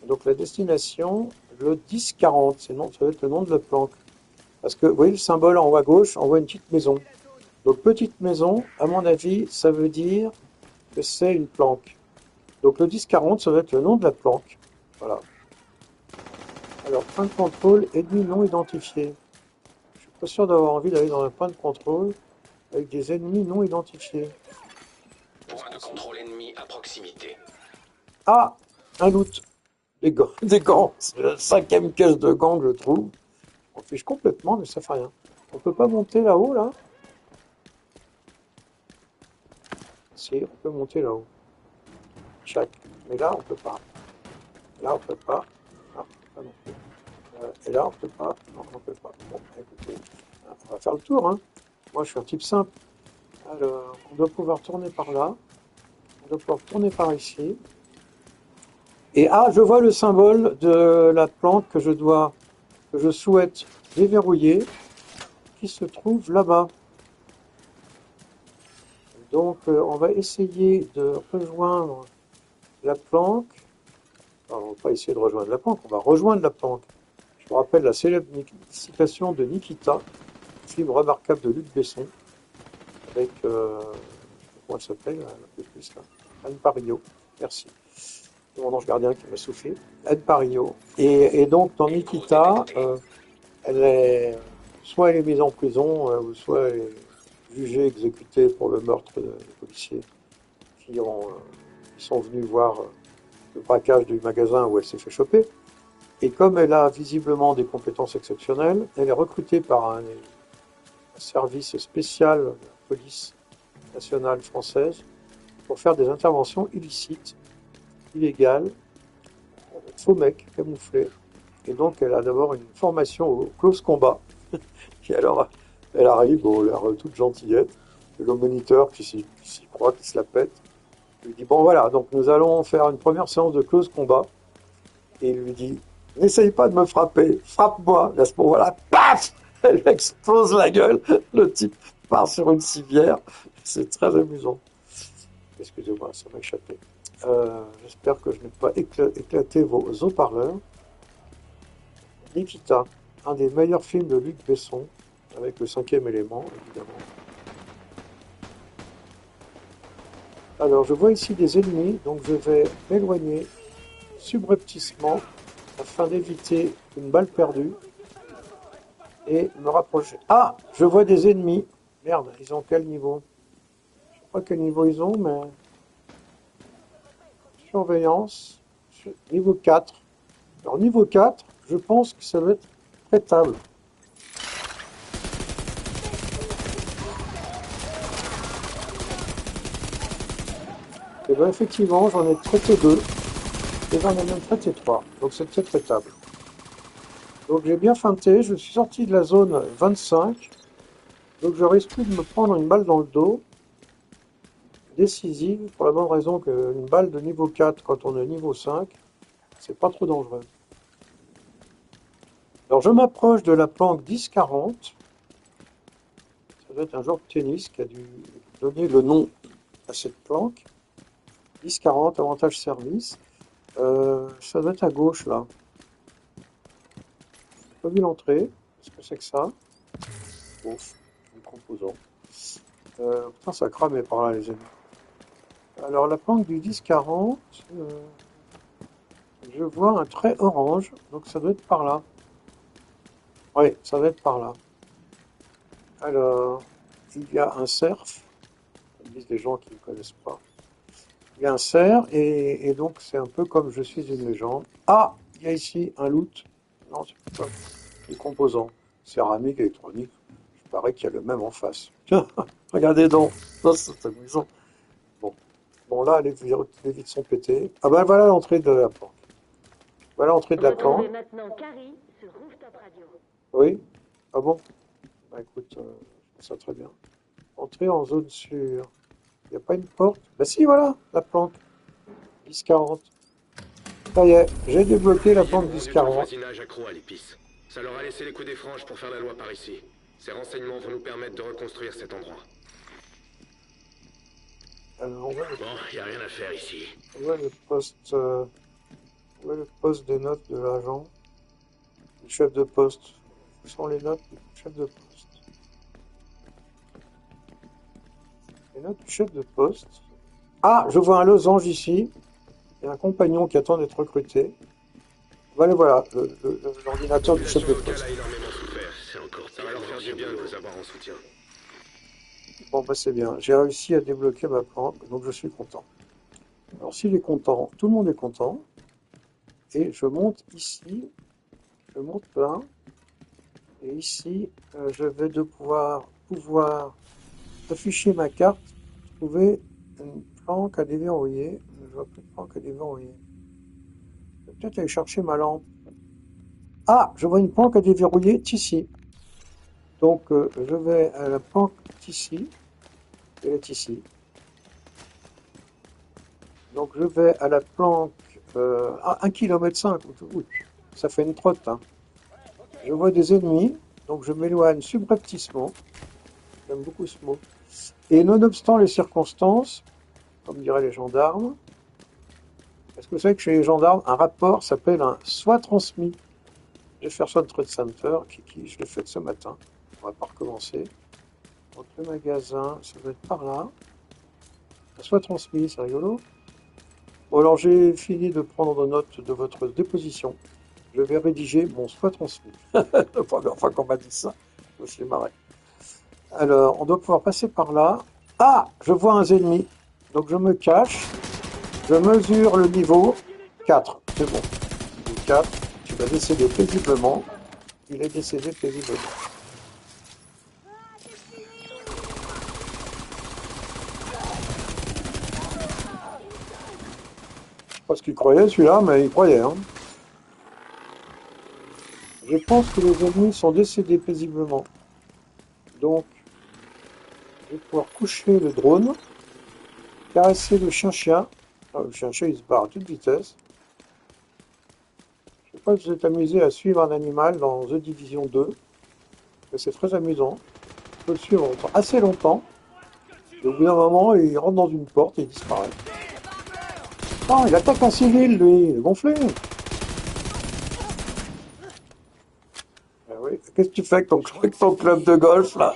Speaker 1: Donc la destination, le 1040, ça va être le nom de la planque. Parce que, vous voyez le symbole en haut à gauche, on voit une petite maison. Donc petite maison, à mon avis, ça veut dire que c'est une planque. Donc le 1040, ça va être le nom de la planque. Voilà. Alors, point de contrôle, ennemi non identifié. Je suis pas sûr d'avoir envie d'aller dans un point de contrôle avec des ennemis non identifiés.
Speaker 3: Point de contrôle ennemi à proximité.
Speaker 1: Ah, un loot. Des gants. Des gants. C'est la 5e caisse de gants que je trouve. On fiche complètement, mais ça fait rien. On peut pas monter là-haut, là? Si, on peut monter là-haut. Chaque. Mais là, on peut pas. Là, on peut pas. Là, on peut pas non plus. Et là, on peut pas. Non, on peut pas. Bon, écoutez, on va faire le tour, hein. Moi, je suis un type simple. Alors, on doit pouvoir tourner par là. On doit pouvoir tourner par ici. Et ah, je vois le symbole de la planque que je souhaite déverrouiller, qui se trouve là-bas. Donc, on va essayer de rejoindre la planque. Alors, on ne va pas essayer de rejoindre la planque, on va rejoindre la planque. Je vous rappelle la célèbre citation de Nikita, film remarquable de Luc Besson, avec, comment elle s'appelle, un peu plus là, Anne Parillo. Merci. C'est mon ange gardien qui m'a soufflé. Anne Parillo. Et donc, dans Nikita, soit elle est mise en prison, ou soit elle est jugée, exécutée pour le meurtre des policiers qui sont venus voir le braquage du magasin où elle s'est fait choper. Et comme elle a visiblement des compétences exceptionnelles, elle est recrutée par un service spécial de la police nationale française pour faire des interventions illicites, illégales, faux mecs camouflés. Et donc elle a d'abord une formation au close combat. Et alors elle arrive, bon, l'air toute gentillette, et le moniteur qui s'y croit, qui se la pète, lui dit, bon voilà, donc nous allons faire une première séance de close combat. Et il lui dit, n'essaye pas de me frapper, frappe-moi. Et à ce moment-là, paf, elle lui explose la gueule. Le type part sur une civière. C'est très amusant. Excusez-moi, ça m'a échappé. J'espère que je n'ai pas éclaté vos haut-parleurs. Nikita, un des meilleurs films de Luc Besson, avec le 5e élément, évidemment. Alors, je vois ici des ennemis, donc je vais m'éloigner subrepticement afin d'éviter une balle perdue et me rapprocher. Ah, je vois des ennemis. Merde, ils ont quel niveau? Je sais pas quel niveau ils ont, mais surveillance, niveau 4. Alors niveau 4, je pense que ça va être traitable. Et bien effectivement, j'en ai traité 2. Et j'en ai même traité 3. Donc c'était traitable. Donc j'ai bien feinté, je suis sorti de la zone 25. Donc je risque plus de me prendre une balle dans le dos. décisive pour la bonne raison qu'une balle de niveau 4 quand on est niveau 5, c'est pas trop dangereux. Alors je m'approche de la planque 10-40. Ça doit être un joueur de tennis qui a dû donner le nom à cette planque. 10-40, avantage service. Ça doit être à gauche là. J'ai pas vu l'entrée. Qu'est-ce que c'est que ça? Ouf, un composant. Putain, ça a cramé par là les amis. Alors la planque du 10-40, je vois un trait orange, donc ça doit être par là. Oui, ça doit être par là. Alors, il y a un cerf, comme disent les gens qui ne connaissent pas. Il y a un cerf, et donc c'est un peu comme je suis une légende. Ah, il y a ici un loot. Non, c'est pas des composants. Céramique, électronique. Il paraît qu'il y a le même en face. Tiens, regardez donc. Ça, c'est amusant. Bon. Bon, là, les vitres sont pétées. Ah ben voilà l'entrée de la planque. Voilà l'entrée de la planque.
Speaker 6: Maintenant Carrie sur Rooftop Radio.
Speaker 1: Oui. Ah bon? Bah écoute, je fais ça très bien. Entrer en zone sûre. Il n'y a pas une porte? Bah si, voilà, la planque. 10-40. Ça y est, j'ai débloqué la planque
Speaker 2: Du
Speaker 1: 10-40.
Speaker 2: voisinage accro à l'épice. Ça leur a laissé les coups des franges pour faire la loi par ici. Ces renseignements vont nous permettre de reconstruire cet endroit.
Speaker 1: Alors,
Speaker 2: Bon, y a rien à faire ici.
Speaker 1: on voit le poste des notes de l'agent, du chef de poste. Où sont les notes du chef de poste? Les notes du chef de poste. Ah, je vois un losange ici. Il y a un compagnon qui attend d'être recruté. Voilà, voilà, l'ordinateur du chef de
Speaker 2: L'organisation locale
Speaker 1: poste.
Speaker 2: a énormément souffert. C'est encore ça va leur faire du bien de vous avoir en soutien.
Speaker 1: Bon, bah c'est bien. J'ai réussi à débloquer ma planque, donc je suis content. Alors, s'il est content, tout le monde est content. Et je monte ici. Je monte là. Et ici, je vais pouvoir afficher ma carte, trouver une planque à déverrouiller. Je vois plus de planque à déverrouiller. Je vais peut-être aller chercher ma lampe. Ah, je vois une planque à déverrouiller ici. Donc, je vais à la planque ici. Elle est ici. Donc, je vais à la planque à 1,5 km. Ça fait une trotte. Hein. Je vois des ennemis, donc je m'éloigne subrepticement. J'aime beaucoup ce mot. Et nonobstant les circonstances, comme diraient les gendarmes, est-ce que vous savez que chez les gendarmes, un rapport s'appelle un soit transmis? Jefferson Trade Center, je l'ai fait ce matin. On va pas recommencer. Donc le magasin, ça doit être par là. Un soit transmis, c'est rigolo. Bon alors j'ai fini de prendre note de votre déposition. Je vais rédiger mon soit transmis. La première fois qu'on m'a dit ça, je me suis marré. Alors, on doit pouvoir passer par là. Ah, je vois un ennemi. Donc je me cache. Je mesure le niveau 4. C'est bon. Niveau 4. Tu vas décéder paisiblement. Il est décédé paisiblement. Je sais pas ce qu'il croyait celui-là, mais il croyait. Hein. Je pense que les ennemis sont décédés paisiblement. Donc, je vais pouvoir coucher le drone, caresser le chien-chien. Ah, le chien-chien, il se barre à toute vitesse. Je ne sais pas si vous êtes amusé à suivre un animal dans The Division 2. Mais c'est très amusant. On peut le suivre assez longtemps. Et au bout d'un moment, il rentre dans une porte et il disparaît. Non, il attaque un civil, lui. Il est gonflé. Ah oui. Qu'est-ce que tu fais avec ton club de golf, là?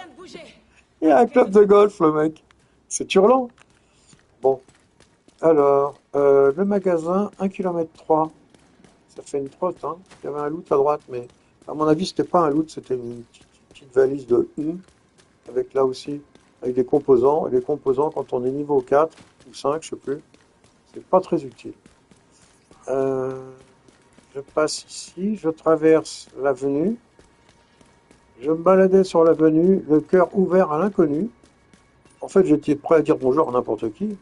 Speaker 1: Il y a un club de golf, le mec. C'est hurlant. Bon. Alors, le magasin, 1,3 km. Ça fait une trotte, hein. Il y avait un loot à droite, mais à mon avis, c'était pas un loot, c'était une petite valise de 1, avec là aussi, avec des composants. Et les composants, quand on est niveau 4 ou 5, je sais plus, c'est pas très utile. Je passe ici, je traverse l'avenue. Je me baladais sur l'avenue, le cœur ouvert à l'inconnu. En fait, j'étais prêt à dire bonjour à n'importe qui,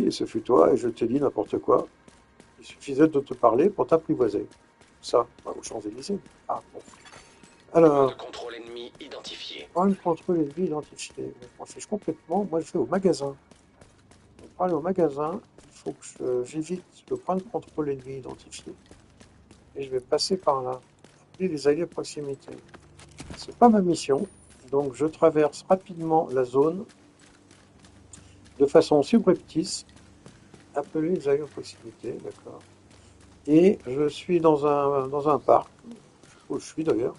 Speaker 1: et ce fut toi, et je t'ai dit n'importe quoi. Il suffisait de te parler pour t'apprivoiser. Ça, aux Champs-Élysées. Ah, bon.
Speaker 3: Point de
Speaker 1: Alors,
Speaker 3: contrôle ennemi identifié.
Speaker 1: point de contrôle ennemi identifié. Je m'en fiche complètement. Moi, je vais au magasin. Pour aller au magasin, il faut que j'évite le point de contrôle ennemi identifié. Et je vais passer par là. Appeler les alliés à proximité. C'est pas ma mission. Donc, je traverse rapidement la zone de façon subreptice. Appeler les alliés à proximité, d'accord. Et je suis dans un parc. Où je suis d'ailleurs.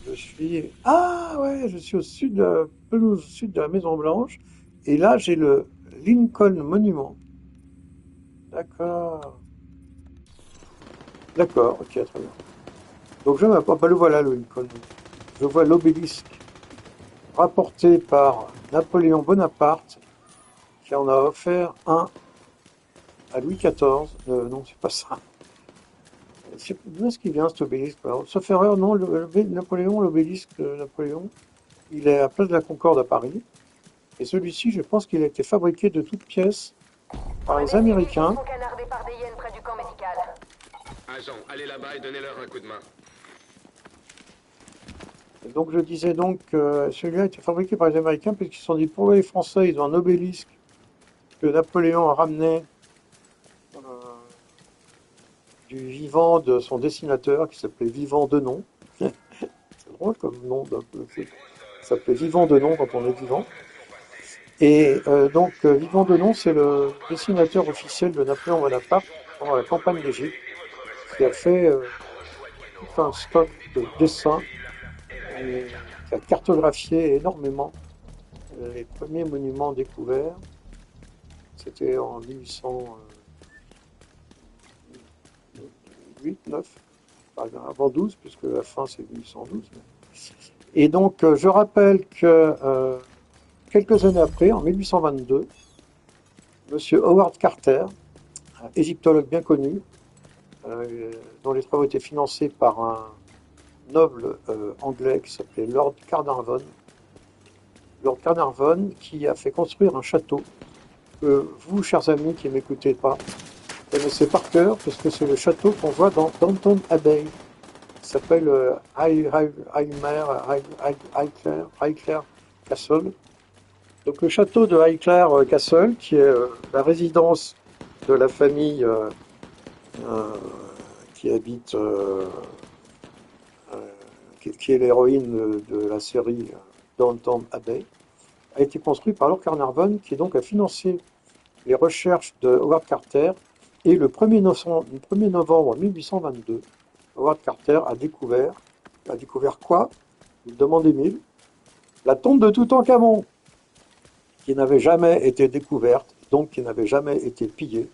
Speaker 1: Je suis. Ah ouais, je suis au sud de la pelouse sud de la Maison Blanche. Et là, j'ai le Lincoln Monument. D'accord. D'accord, ok, très bien. Donc je m'approche. Bah, le voilà, le Lincoln. Je vois l'obélisque rapporté par Napoléon Bonaparte, qui en a offert un à Louis XIV. Non, c'est pas ça. D'où est-ce qu'il vient cet obélisque? Alors, sauf erreur, non, Napoléon, l'obélisque de Napoléon, il est à Place de la Concorde à Paris. Et celui-ci, je pense qu'il a été fabriqué de toutes pièces par les Américains.
Speaker 6: Sont canardés par des hyènes près du camp médical.
Speaker 2: Agent, allez là-bas et donnez-leur un coup de main.
Speaker 1: Et donc je disais donc que celui-là a été fabriqué par les Américains puisqu'ils se sont dit pour les Français, ils ont un obélisque que Napoléon a ramené euh, du vivant de son dessinateur qui s'appelait Vivant Denon. C'est drôle comme nom d'un peu. Ça s'appelait Vivant Denon quand on est vivant. Et donc Vivant Denon, c'est le dessinateur officiel de Napoléon Bonaparte pendant la campagne d'Égypte, qui a fait tout un stock de dessins et qui a cartographié énormément les premiers monuments découverts. C'était en 1808-9, avant 12, puisque la fin c'est 1812. Et donc je rappelle que quelques années après, en 1822, Monsieur Howard Carter, un égyptologue bien connu, dont les travaux étaient financés par un noble anglais qui s'appelait Lord Carnarvon. Lord Carnarvon qui a fait construire un château que vous, chers amis qui ne m'écoutez pas, connaissez par cœur, parce que c'est le château qu'on voit dans Downton Abbey. Il s'appelle Highclere Castle. Donc le château de Highclere Castle, qui est la résidence de la famille qui habite, qui est l'héroïne de la série Downton Abbey, a été construit par Lord Carnarvon, qui donc a financé les recherches de Howard Carter. Et le 1er novembre 1822, Howard Carter a découvert quoi? Vous me demandez mille. La tombe de Toutankhamon, qui n'avait jamais été découverte, donc qui n'avait jamais été pillée.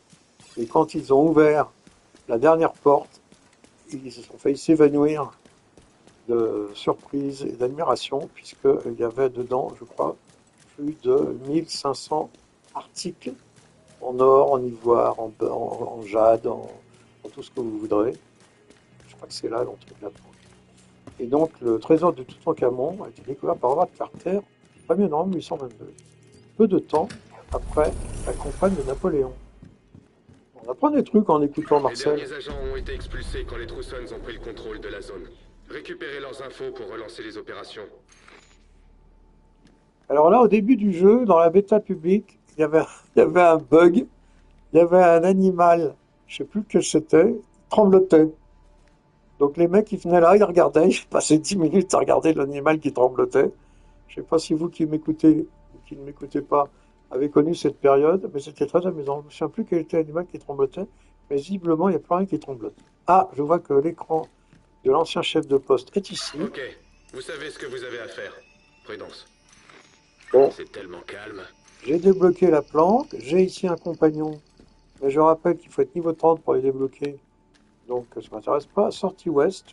Speaker 1: Et quand ils ont ouvert la dernière porte, ils ont failli s'évanouir de surprise et d'admiration, puisqu'il y avait dedans, je crois, plus de 1500 articles en or, en ivoire, en jade, en tout ce que vous voudrez. Je crois que c'est là l'entrée de la porte. Et donc le trésor de Toutankhamon a été découvert par Howard Carter le 1er novembre 1822, peu de temps après la campagne de Napoléon. On apprend des trucs en écoutant
Speaker 2: Les
Speaker 1: Marcel.
Speaker 2: derniers agents ont été expulsés quand les Troussons ont pris le contrôle de la zone. Récupérez leurs infos pour relancer les opérations.
Speaker 1: Alors là, au début du jeu, dans la bêta publique, il y avait un bug, il y avait un animal, je sais plus lequel c'était, qui tremblotait. Donc les mecs, ils venaient là, ils regardaient, ils passaient 10 minutes à regarder l'animal qui tremblotait. Je sais pas si vous qui m'écoutez ou qui ne m'écoutez pas avez connu cette période, mais c'était très amusant. Je ne me souviens plus quel était l'animal qui tremblotait, mais visiblement, il n'y a plus rien qui tremblote. Ah, je vois que l'écran de l'ancien chef de poste est ici.
Speaker 2: Ok, vous savez ce que vous avez à faire. Prudence.
Speaker 1: Bon,
Speaker 2: C'est tellement calme.
Speaker 1: j'ai débloqué la planque, j'ai ici un compagnon, mais je rappelle qu'il faut être niveau 30 pour les débloquer, donc ça ne m'intéresse pas. Sortie ouest,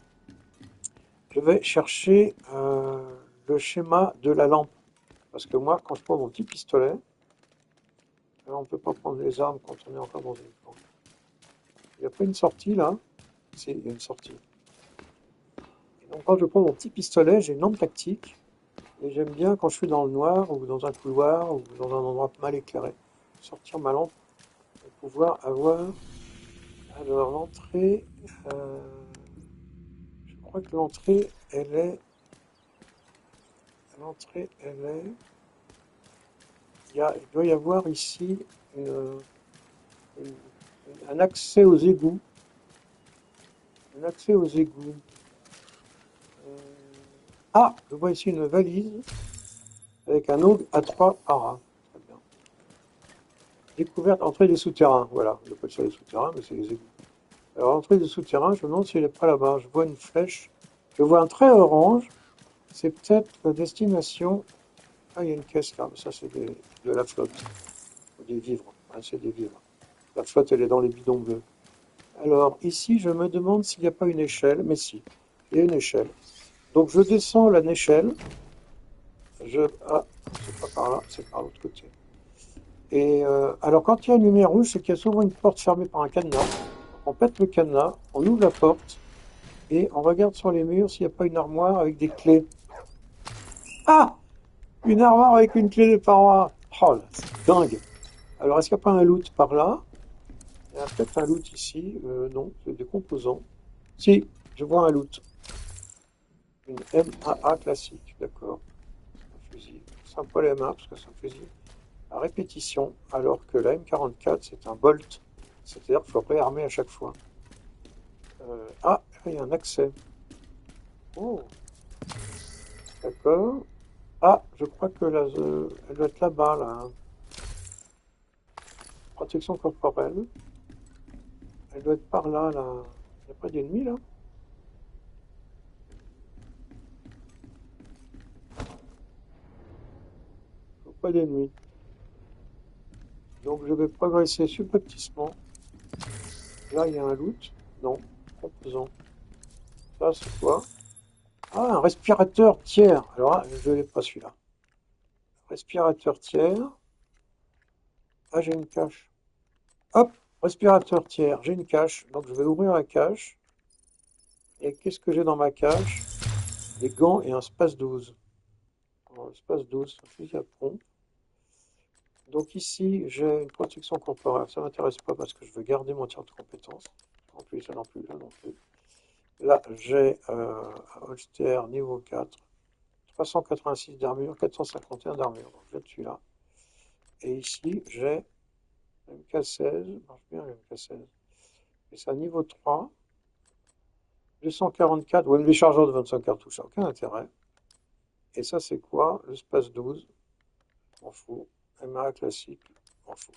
Speaker 1: je vais chercher le schéma de la lampe, parce que moi, quand je prends mon petit pistolet, alors on ne peut pas prendre les armes quand on est encore dans une planque. Il n'y a pas une sortie là? Si, il y a une sortie. Et donc quand je prends mon petit pistolet, j'ai une lampe tactique, et j'aime bien quand je suis dans le noir, ou dans un couloir, ou dans un endroit mal éclairé, sortir ma lampe pour pouvoir avoir alors l'entrée, je crois que l'entrée, elle est... L'entrée, elle est... Il doit y avoir ici une- un accès aux égouts. Un accès aux égouts. Euh, Ah, je vois ici une valise avec un augue à 3 paras. Très bien. Découverte, entrée des souterrains. Voilà, on appelle ça les souterrains, mais c'est les égouts. Alors, entrée des souterrains, je me demande s'il n'est pas là-bas. Je vois une flèche. Je vois un trait orange. C'est peut-être la destination. Ah, il y a une caisse là. Ça, c'est de la flotte. Des vivres. Ah, c'est des vivres. La flotte, elle est dans les bidons bleus. Alors, ici, je me demande s'il n'y a pas une échelle. Mais si, il y a une échelle. Donc, je descends l'échelle. Ah, c'est pas par là, c'est par l'autre côté. Et alors, quand il y a une lumière rouge, c'est qu'il y a souvent une porte fermée par un cadenas. On pète le cadenas, on ouvre la porte et on regarde sur les murs s'il n'y a pas une armoire avec des clés. Ah! Une armoire avec une clé de paroi. Oh là, c'est dingue. Alors, est-ce qu'il n'y a pas un loot par là? Il y a peut-être un loot ici. Non, c'est des composants. Si, je vois un loot. Une MAA classique, d'accord. Un fusil. C'est un poil MA parce que c'est un fusil à répétition, alors que la M44 c'est un bolt. C'est-à-dire qu'il faut réarmer à chaque fois. Ah, il y a un accès. Oh, d'accord. Ah, je crois que elle doit être là-bas, là, hein. Protection corporelle. Elle doit être par là, là. Il n'y a pas d'ennemi, là? Il n'y a pas d'ennemi. Donc je vais progresser subrepticement. Là, il y a un loot. Non, composant. Ça, c'est quoi? Ah, un respirateur tiers. Alors, là, je ne l'ai pas celui-là. Respirateur tiers. Ah, j'ai une cache. Hop, respirateur tiers, j'ai une cache. Donc je vais ouvrir la cache. Et qu'est-ce que j'ai dans ma cache? Des gants et un space 12. Alors, space 12, un fusil à pompe. Donc ici, j'ai une protection corporelle. Ça ne m'intéresse pas parce que je veux garder mon tir de compétence. En plus, ça non plus, là non plus. Là, j'ai un holster niveau 4. 386 d'armure, 451 d'armure. Donc je suis là. Et ici, j'ai MK16. Marche bien, MK16. Et c'est un niveau 3. 244, ouais, les chargeurs de 25 cartouches, ça n'a aucun intérêt. Et ça, c'est quoi? Le Space 12, m'en fout. MA classique, m'en fout.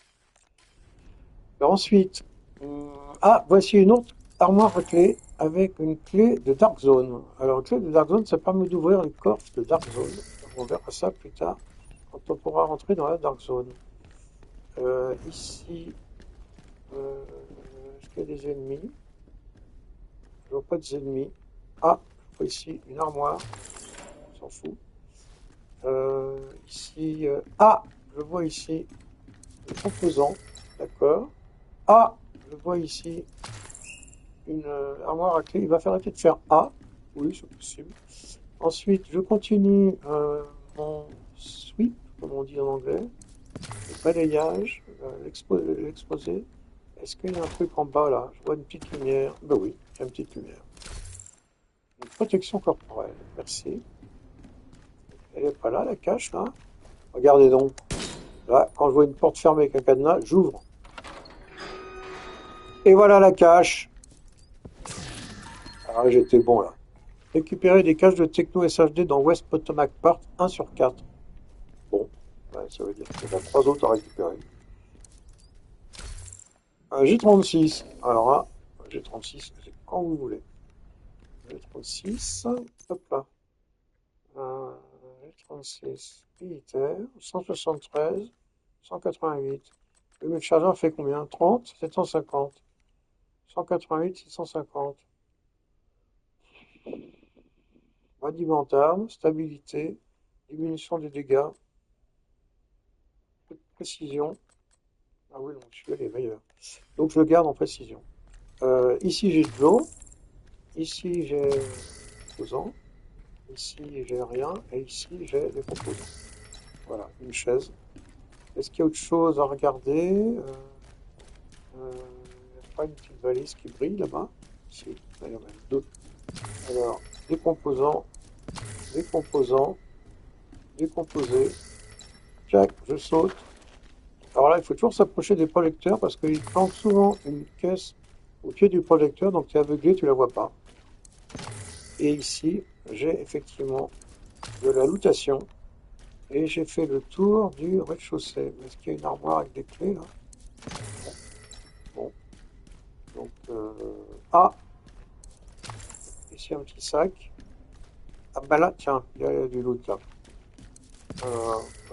Speaker 1: Alors ensuite, ah, voici une autre armoire à clé avec une clé de Dark Zone. Alors, une clé de Dark Zone, ça permet d'ouvrir les coffres de Dark Zone. On verra ça plus tard, quand on pourra rentrer dans la Dark Zone. Ici, est-ce qu'il y a des ennemis? Je vois pas des ennemis. Ah, je vois ici une armoire, on s'en fout. Ici, ah, je vois ici le composant, d'accord. Ah, je vois ici une armoire à clé. Il va faire arrêter de faire A, oui, c'est possible. Ensuite, je continue mon sweep, comme on dit en anglais, le balayage, l'exposé. Est-ce qu'il y a un truc en bas là? Je vois une petite lumière. Ben oui, il y a une petite lumière. Une protection corporelle, merci. Elle n'est pas là, la cache là? Regardez donc. Là, quand je vois une porte fermée avec un cadenas, j'ouvre. Et voilà la cache. Ah, j'étais bon là. Récupérer des caches de techno SHD dans West Potomac Part 1 sur 4. Bon, ouais, ça veut dire qu'il y en a 3 autres à récupérer. Un G36. Alors là, un G36, c'est quand vous voulez. G36, hop là. Un G36 militaire, 173, 188. Le chargeur fait combien? 30, 750. 188, 650. Radiement d'armes, stabilité, diminution des dégâts, précision. Ah oui, donc celui-là est meilleur. Donc je le garde en précision. Ici j'ai de l'eau, ici j'ai des composants, ici j'ai rien, et ici j'ai des composants. Voilà, une chaise. Est-ce qu'il y a autre chose à regarder? Il n'y a pas une petite valise qui brille là-bas. Si, il y en a même deux. Alors, décomposant, décomposant, décomposé. Jack, je saute. Alors là, il faut toujours s'approcher des projecteurs parce qu'ils plantent souvent une caisse au pied du projecteur, donc tu es aveuglé, tu la vois pas. Et ici, j'ai effectivement de la lootation. Et j'ai fait le tour du rez-de-chaussée. Est-ce qu'il y a une armoire avec des clés là? Bon. Donc, ah! Ici un petit sac. Ah bah là, tiens, il y a du loot là.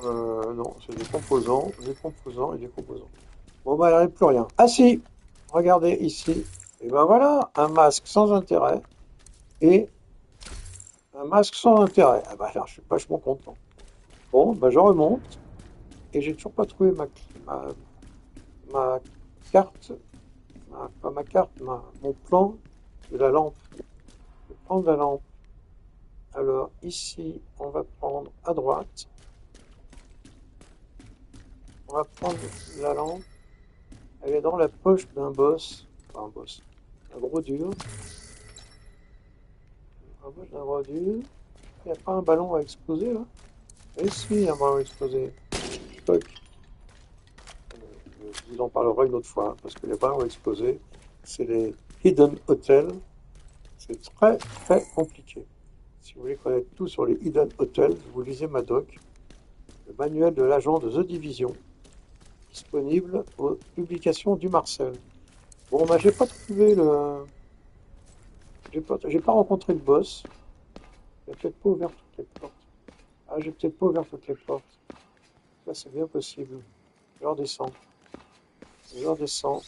Speaker 1: Non, c'est des composants et des composants. Bon bah il n'y avait plus rien. Ah si! Regardez ici. Et ben voilà, un masque sans intérêt et un masque sans intérêt. Ah bah là, je suis vachement content. Bon, bah je remonte et j'ai toujours pas trouvé ma carte, pas ma carte, mon plan de la lampe. Le plan de la lampe. Alors ici, on va prendre à droite. On va prendre la lampe. Elle est dans la poche d'un boss. Enfin, un boss. Un gros dur. La poche d'un gros dur. Il n'y a pas un ballon à exploser là? Et si, il y a un ballon à exploser. Toc. Je vous en parlerai une autre fois, hein, parce que les ballons à exploser, c'est les Hidden Hotels. C'est très très compliqué. Si vous voulez connaître tout sur les Hidden Hotels, vous lisez ma doc, le manuel de l'agent de The Division, disponible aux publications du Marcel. Bon, bah, j'ai pas trouvé le. J'ai pas rencontré le boss. J'ai peut-être pas ouvert toutes les portes. Ah, j'ai peut-être pas ouvert toutes les portes. Ça, c'est bien possible. Je redescends. Je redescends.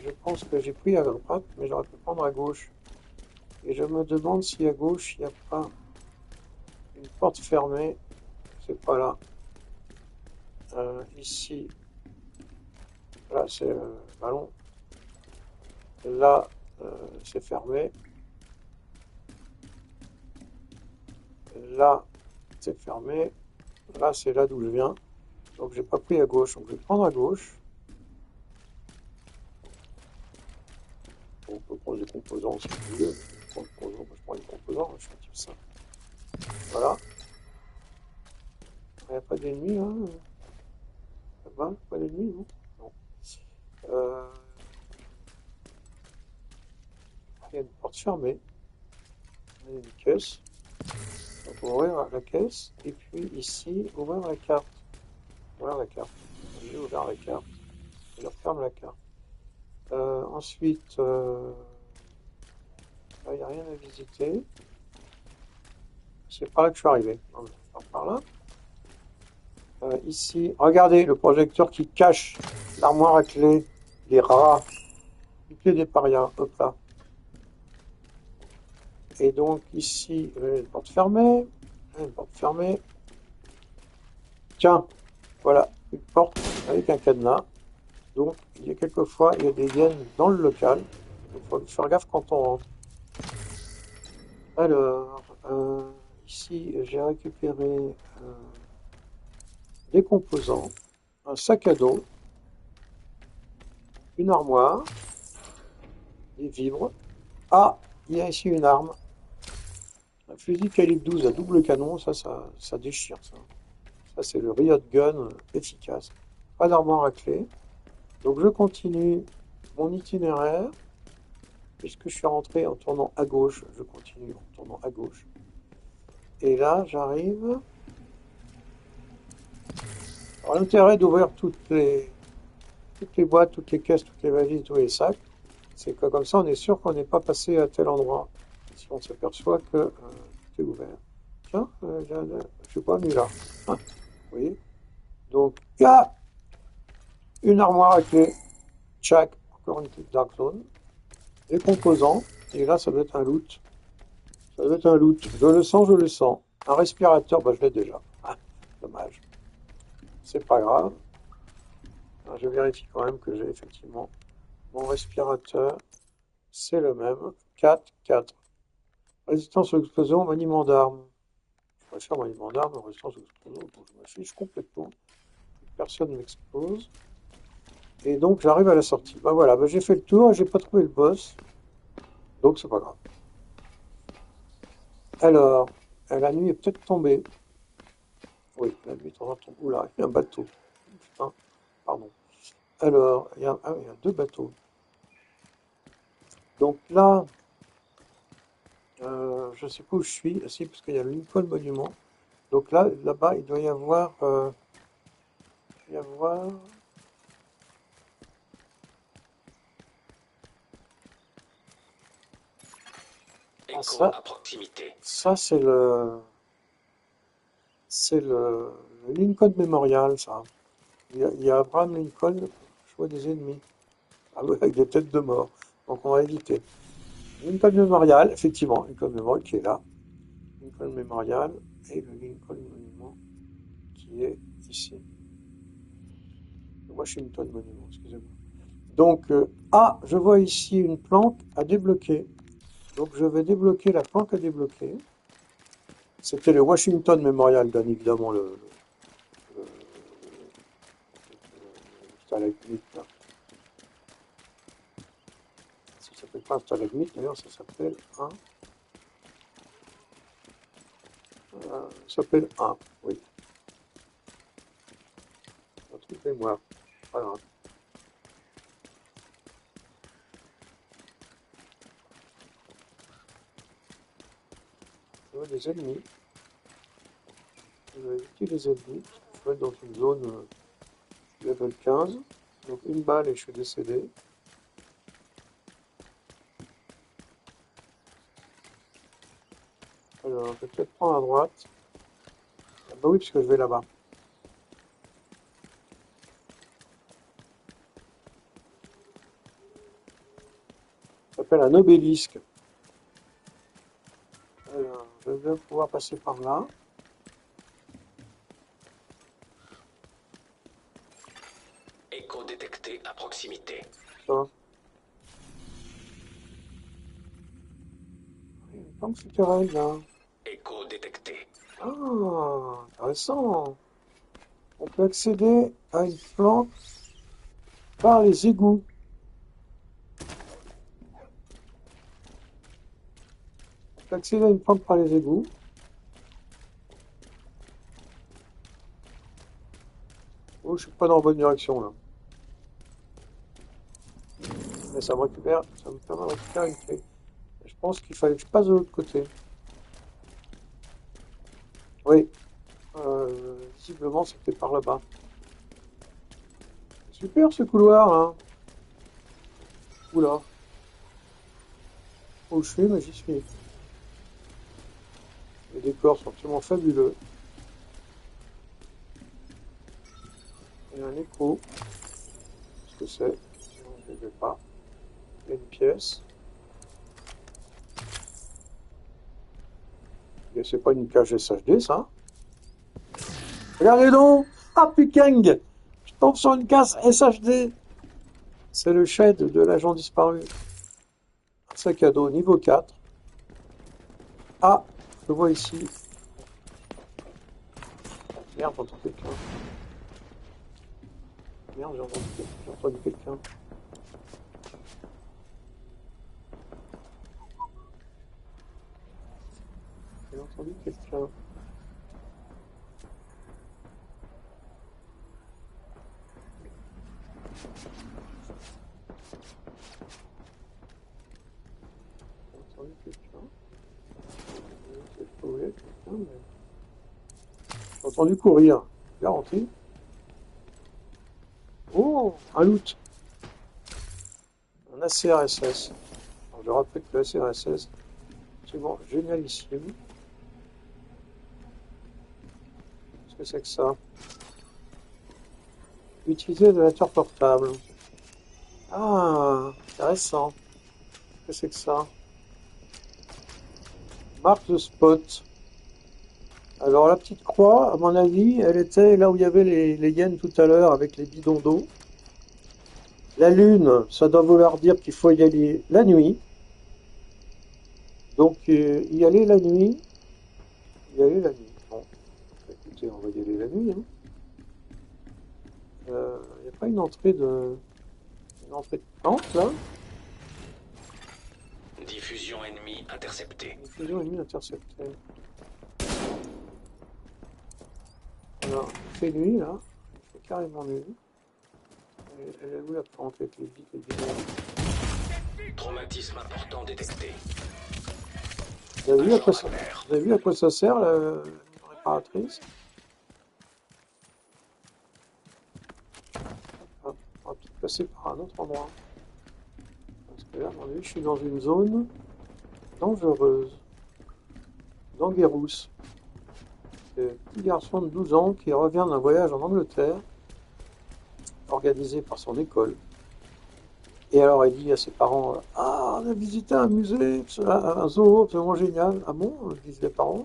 Speaker 1: Je pense que j'ai pris à droite, mais j'aurais pu prendre à gauche. Et je me demande si à gauche, il n'y a pas une porte fermée. C'est pas là. Ici. Là, c'est le ballon. Là, c'est fermé. Là, c'est fermé. Là, c'est là d'où je viens. Donc, j'ai pas pris à gauche. Donc, je vais prendre à gauche. On peut prendre des composants si vous voulez. Je prends les composants. Je fais un type ça. Voilà. Il n'y a pas d'ennemis, hein. Ça va? Pas d'ennemis, non? Non. Il y a une porte fermée. Il y a une caisse. Donc, on va ouvrir la caisse. Et puis, ici, ouvrir la carte. Ouvrir la carte. J'ai ouvert la carte. Je referme la carte. Ensuite, là, il n'y a rien à visiter. C'est par là que je suis arrivé. Non, je pars par là. Ici, regardez le projecteur qui cache l'armoire à clé, les rats, les clés des parias. Hop là. Et donc, ici, une porte fermée. Une porte fermée. Tiens, voilà, une porte avec un cadenas. Donc, il y a quelquefois, il y a des hyènes dans le local. Il faut faire gaffe quand on rentre. Alors, ici, j'ai récupéré des composants, un sac à dos, une armoire, des vivres. Ah, il y a ici une arme. Un fusil calibre 12 à double canon, ça déchire, ça. Ça, c'est le Riot Gun efficace. Pas d'armoire à clé. Donc, je continue mon itinéraire. Puisque je suis rentré en tournant à gauche, je continue en tournant à gauche. Et là, j'arrive. Alors, l'intérêt d'ouvrir toutes les boîtes, toutes les caisses, toutes les valises, tous les sacs, c'est que comme ça, on est sûr qu'on n'est pas passé à tel endroit. Si on s'aperçoit que tout est ouvert. Tiens, je ne suis pas venu là. Hein, vous voyez? Donc, il y a une armoire à clé. Check. Encore une petite Dark Zone. Les composants, et là ça doit être un loot. Ça doit être un loot. Je le sens, je le sens. Un respirateur, bah je l'ai déjà. Ah, dommage. C'est pas grave. Alors, je vérifie quand même que j'ai effectivement mon respirateur. C'est le même. 4, 4. Résistance aux explosions, maniement d'armes. Je préfère maniement d'armes, résistance aux explosions. Bon, je m'affiche complètement. Personne ne m'explose. Et donc j'arrive à la sortie. Bah voilà, bah, j'ai fait le tour, j'ai pas trouvé le boss. Donc c'est pas grave. Alors, la nuit est peut-être tombée. Oui, la nuit est en train de tomber. Oula, il y a un bateau. Putain, pardon. Alors, il y a deux bateaux. Donc là, je sais pas où je suis. Ah, si, parce qu'il y a le Lincoln Monument. Donc là, là-bas, il doit y avoir, ah,
Speaker 3: Écho
Speaker 1: ça,
Speaker 3: à proximité.
Speaker 1: ça c'est le Lincoln Memorial, ça. Il y a Abraham Lincoln, choix des ennemis. Ah oui, avec des têtes de mort. Donc on va éviter. Lincoln Memorial, effectivement, Lincoln Memorial qui est là. Lincoln Memorial et le Lincoln Monument qui est ici. Le Washington Monument, excusez-moi. Donc, je vois ici une planque à débloquer. Donc je vais débloquer la planque à débloquer. C'était le Washington Memorial, bien évidemment, le stalagmite, là. Ça s'appelle pas un stalagmite, d'ailleurs, ça s'appelle ça s'appelle oui. Un truc de mémoire. Voilà. Je vois des ennemis. Je vais éviter les ennemis. Je vais être dans une zone level 15. Donc une balle et je suis décédé. Alors, je vais peut-être prendre à droite. Ah bah oui, puisque je vais là-bas. Ça s'appelle un obélisque. Alors, je vais pouvoir passer par là.
Speaker 3: Écho détecté à proximité.
Speaker 1: Ça. Il y a une planque souterraine là.
Speaker 3: Écho détecté.
Speaker 1: Ah, intéressant. On peut accéder à une planque par les égouts. On peut accéder à une planque par les égouts. Oh, je suis pas dans la bonne direction là. Mais ça me permet de récupérer une clé. Je pense qu'il fallait que je passe de l'autre côté. Oui, visiblement c'était par là-bas. Super ce couloir là. Oula. Où je suis, mais j'y suis. Les décors sont absolument fabuleux. Il y a un écho. Qu'est-ce que c'est? Je ne vais pas. Il y a une pièce. Et c'est pas une cage SHD, ça? Regardez donc! Ah, putain! Je tombe sur une case SHD! C'est le shed de l'agent disparu. Un sac à dos niveau 4. Ah! Je le vois ici. Merde, j'entends quelqu'un. Merde, j'ai entendu quelqu'un. J'ai entendu quelqu'un. J'ai entendu quelqu'un. Je sais pas où il est, quelqu'un, mais... J'ai entendu courir. Garanti. Oh! Un loot! Un ACRSS. Alors, je rappelle que le ACRSS, c'est bon, génialissime. Qu'est-ce que c'est que ça? Utiliser l'ordinateur portable. Ah, intéressant. Qu'est-ce que c'est que ça? Mark the spot. Alors la petite croix, à mon avis, elle était là où il y avait les hyènes tout à l'heure avec les bidons d'eau. La lune, ça doit vouloir dire qu'il faut y aller la nuit. Donc y aller la nuit. Y aller la nuit. Bon, écoutez, on va y aller la nuit. Hein. Il n'y a pas une entrée de plante là?
Speaker 3: Diffusion ennemie interceptée.
Speaker 1: Diffusion ennemie interceptée. Alors, il fait nuit là. Il fait carrément nuit. Elle est où la plante avec les vitres et les bidons?
Speaker 3: Traumatisme important détecté.
Speaker 1: Vous avez vu à quoi ça, vous avez vu à quoi ça sert la réparatrice? Hop, on va peut-être passer par un autre endroit. Parce que là, à mon avis, je suis dans une zone dangereuse. D'Anguerousse. C'est un petit garçon de 12 ans qui revient d'un voyage en Angleterre, organisé par son école. Et alors, il dit à ses parents, ah, on a visité un musée, un zoo absolument génial. Ah bon, disent les parents.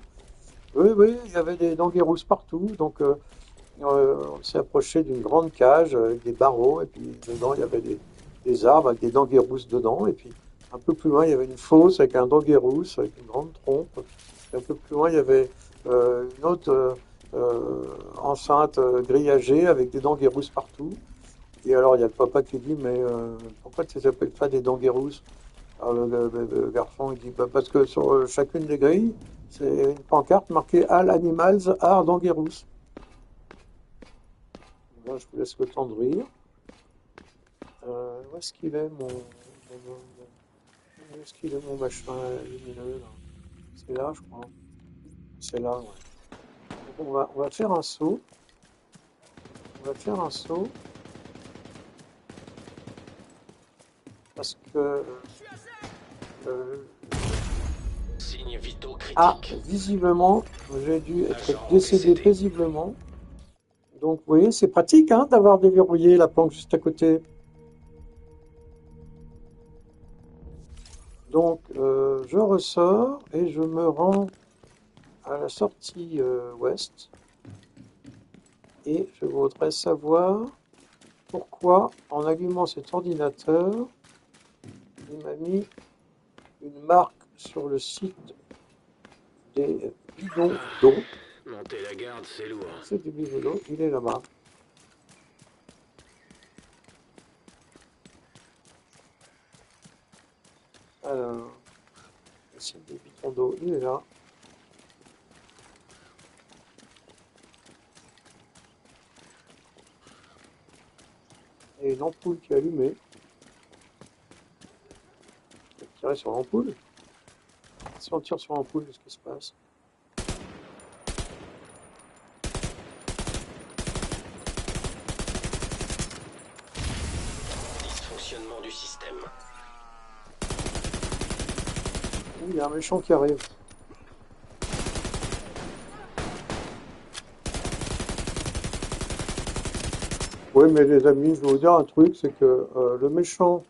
Speaker 1: Oui, oui, il y avait des danguerousses partout. Donc, on s'est approché d'une grande cage avec des barreaux. Et puis, dedans, il y avait des arbres avec des danguerousses dedans. Et puis, un peu plus loin, il y avait une fosse avec un danguerousse, avec une grande trompe. Et un peu plus loin, il y avait une autre enceinte grillagée avec des danguerousses partout. Et alors, il y a le papa qui dit, mais pourquoi tu t'appelles pas des danguerousses? Alors, le garçon, il dit, bah, parce que sur chacune des grilles, c'est une pancarte marquée All Animals are Dangerous. Là, je vous laisse le temps de rire. Où est-ce qu'il est, où est-ce qu'il est, mon machin lumineux, là? C'est là, je crois. C'est là, ouais. Donc, on va faire un saut. On va faire un saut. Parce que...
Speaker 3: Signes vitaux
Speaker 1: ah,
Speaker 3: critiques.
Speaker 1: visiblement, j'ai dû être
Speaker 3: Agent
Speaker 1: décédé
Speaker 3: décédé.
Speaker 1: paisiblement. Donc, vous voyez, c'est pratique hein, d'avoir déverrouillé la planque juste à côté. Donc, je ressors et je me rends à la sortie ouest. Et je voudrais savoir pourquoi, en allumant cet ordinateur, il m'a mis une marque sur le site des bidons d'eau.
Speaker 2: Monter la garde, c'est lourd.
Speaker 1: C'est du bidon d'eau, il est là-bas. Alors, le site des bidons d'eau, il est là. Et une ampoule qui est allumée. Je vais tirer sur l'ampoule. Si on tire sur l'ampoule, qu'est-ce qui se passe?
Speaker 3: Dysfonctionnement du système.
Speaker 1: Il y a un méchant qui arrive. Oui, mais les amis, je vais vous dire un truc, c'est que le méchant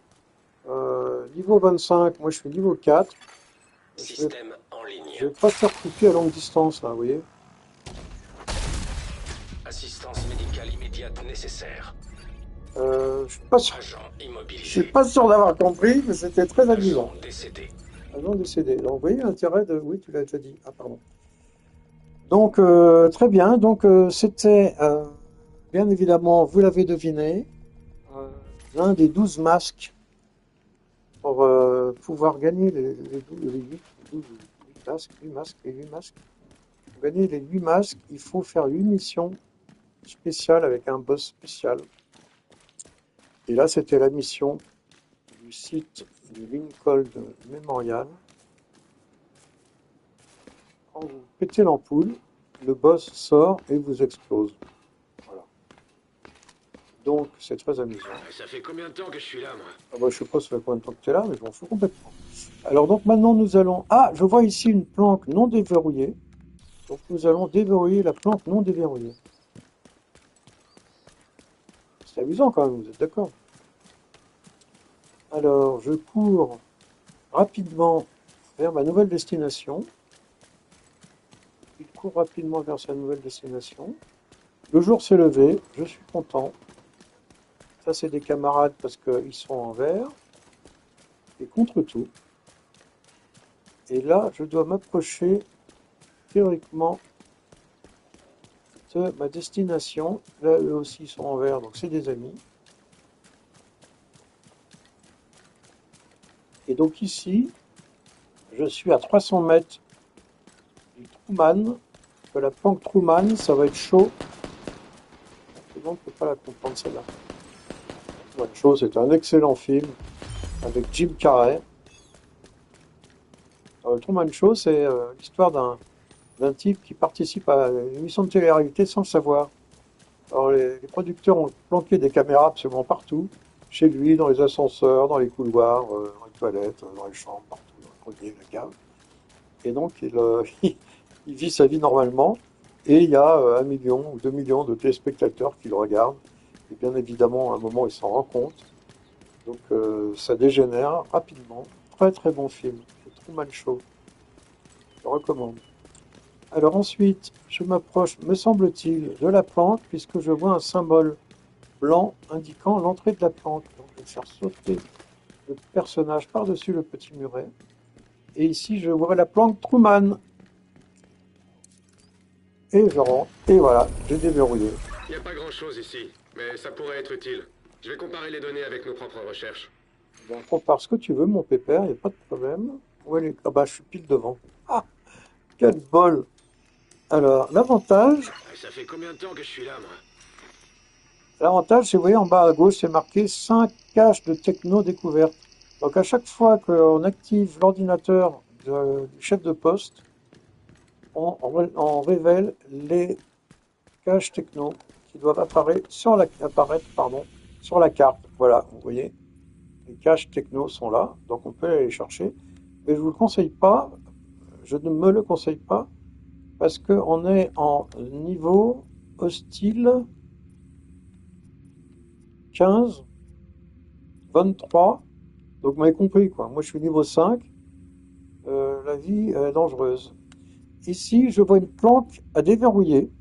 Speaker 1: niveau 25, moi je suis niveau 4. Je
Speaker 3: Système en
Speaker 1: vais
Speaker 3: ligne.
Speaker 1: pas faire couper à longue distance, là, vous voyez.
Speaker 3: Assistance médicale immédiate nécessaire.
Speaker 1: Je suis pas sûr,
Speaker 3: Agent
Speaker 1: je suis
Speaker 3: immobilisé.
Speaker 1: pas sûr d'avoir compris, mais c'était très amusant.
Speaker 3: Agent décédé.
Speaker 1: Agent décédé. Donc, vous voyez l'intérêt de... Oui, tu l'as déjà dit. Ah, pardon. Donc, très bien. Donc, c'était, bien évidemment, vous l'avez deviné, l'un des 12 masques pour pouvoir gagner les 8 masques, 8 masques, les 8 masques. Pour gagner les 8 masques, il faut faire 8 missions spéciales avec un boss spécial. Et là, c'était la mission du site du Lincoln Memorial. Quand vous pétez l'ampoule, le boss sort et vous explose. Voilà. Donc, c'est très amusant.
Speaker 2: Ça fait combien de temps que je suis là, moi?
Speaker 1: Ah bah, je sais pas ça fait combien de temps que tu es là, mais je m'en fous complètement. Alors, donc maintenant, nous allons... Ah, je vois ici une planque non déverrouillée. Donc, nous allons déverrouiller la planque non déverrouillée. C'est amusant quand même, vous êtes d'accord? Alors, je cours rapidement vers ma nouvelle destination. Il court rapidement vers sa nouvelle destination. Le jour s'est levé, je suis content. Ça, c'est des camarades parce qu'ils sont en vert. Et contre tout. Et là, je dois m'approcher théoriquement de ma destination. Là, eux aussi, ils sont en vert, donc c'est des amis. Et donc ici, Je suis à 300 mètres du Truman. De la planque Truman, ça va être chaud. C'est bon, on ne peut pas la comprendre celle-là. Truman Show, c'est un excellent film avec Jim Carrey. Le Truman Show, c'est l'histoire d'un type qui participe à une émission de télé-réalité sans le savoir. Alors les producteurs ont planqué des caméras absolument partout, chez lui, dans les ascenseurs, dans les couloirs, dans les toilettes, dans les chambres, partout, dans le grenier, la cave. Et donc il vit sa vie normalement, et il y a 1 million ou 2 millions de téléspectateurs qui le regardent. Et bien évidemment, à un moment, il s'en rend compte. Donc ça dégénère rapidement. Très très bon film, le Truman Show. Je le recommande. Alors ensuite, je m'approche, me semble-t-il, de la planque, puisque je vois un symbole blanc indiquant l'entrée de la planque. Donc je vais faire sauter le personnage par-dessus le petit muret. Et ici, je vois la planque Truman. Et je rentre. Et voilà, j'ai déverrouillé.
Speaker 2: Il n'y a pas grand-chose ici, mais ça pourrait être utile. Je vais comparer les données avec nos propres recherches.
Speaker 1: Ben, compare ce que tu veux, mon pépère, il n'y a pas de problème. Où elle est... Ah bah, je suis pile devant. Ah, quel bol! Alors,
Speaker 3: Ça fait combien de temps que je suis là, moi?
Speaker 1: l'avantage, c'est, vous voyez, en bas à gauche, c'est marqué 5 caches de techno découvertes. Donc, à chaque fois qu'on active l'ordinateur du chef de poste, on révèle les caches techno qui doivent apparaître sur la carte. Voilà, vous voyez, les caches techno sont là, donc on peut aller les chercher. Mais je vous le conseille pas, je ne me le conseille pas, parce qu'on est en niveau hostile 15, 23. Donc vous m'avez compris, quoi. Moi je suis niveau 5, la vie est dangereuse. Ici, je vois une planque à déverrouiller.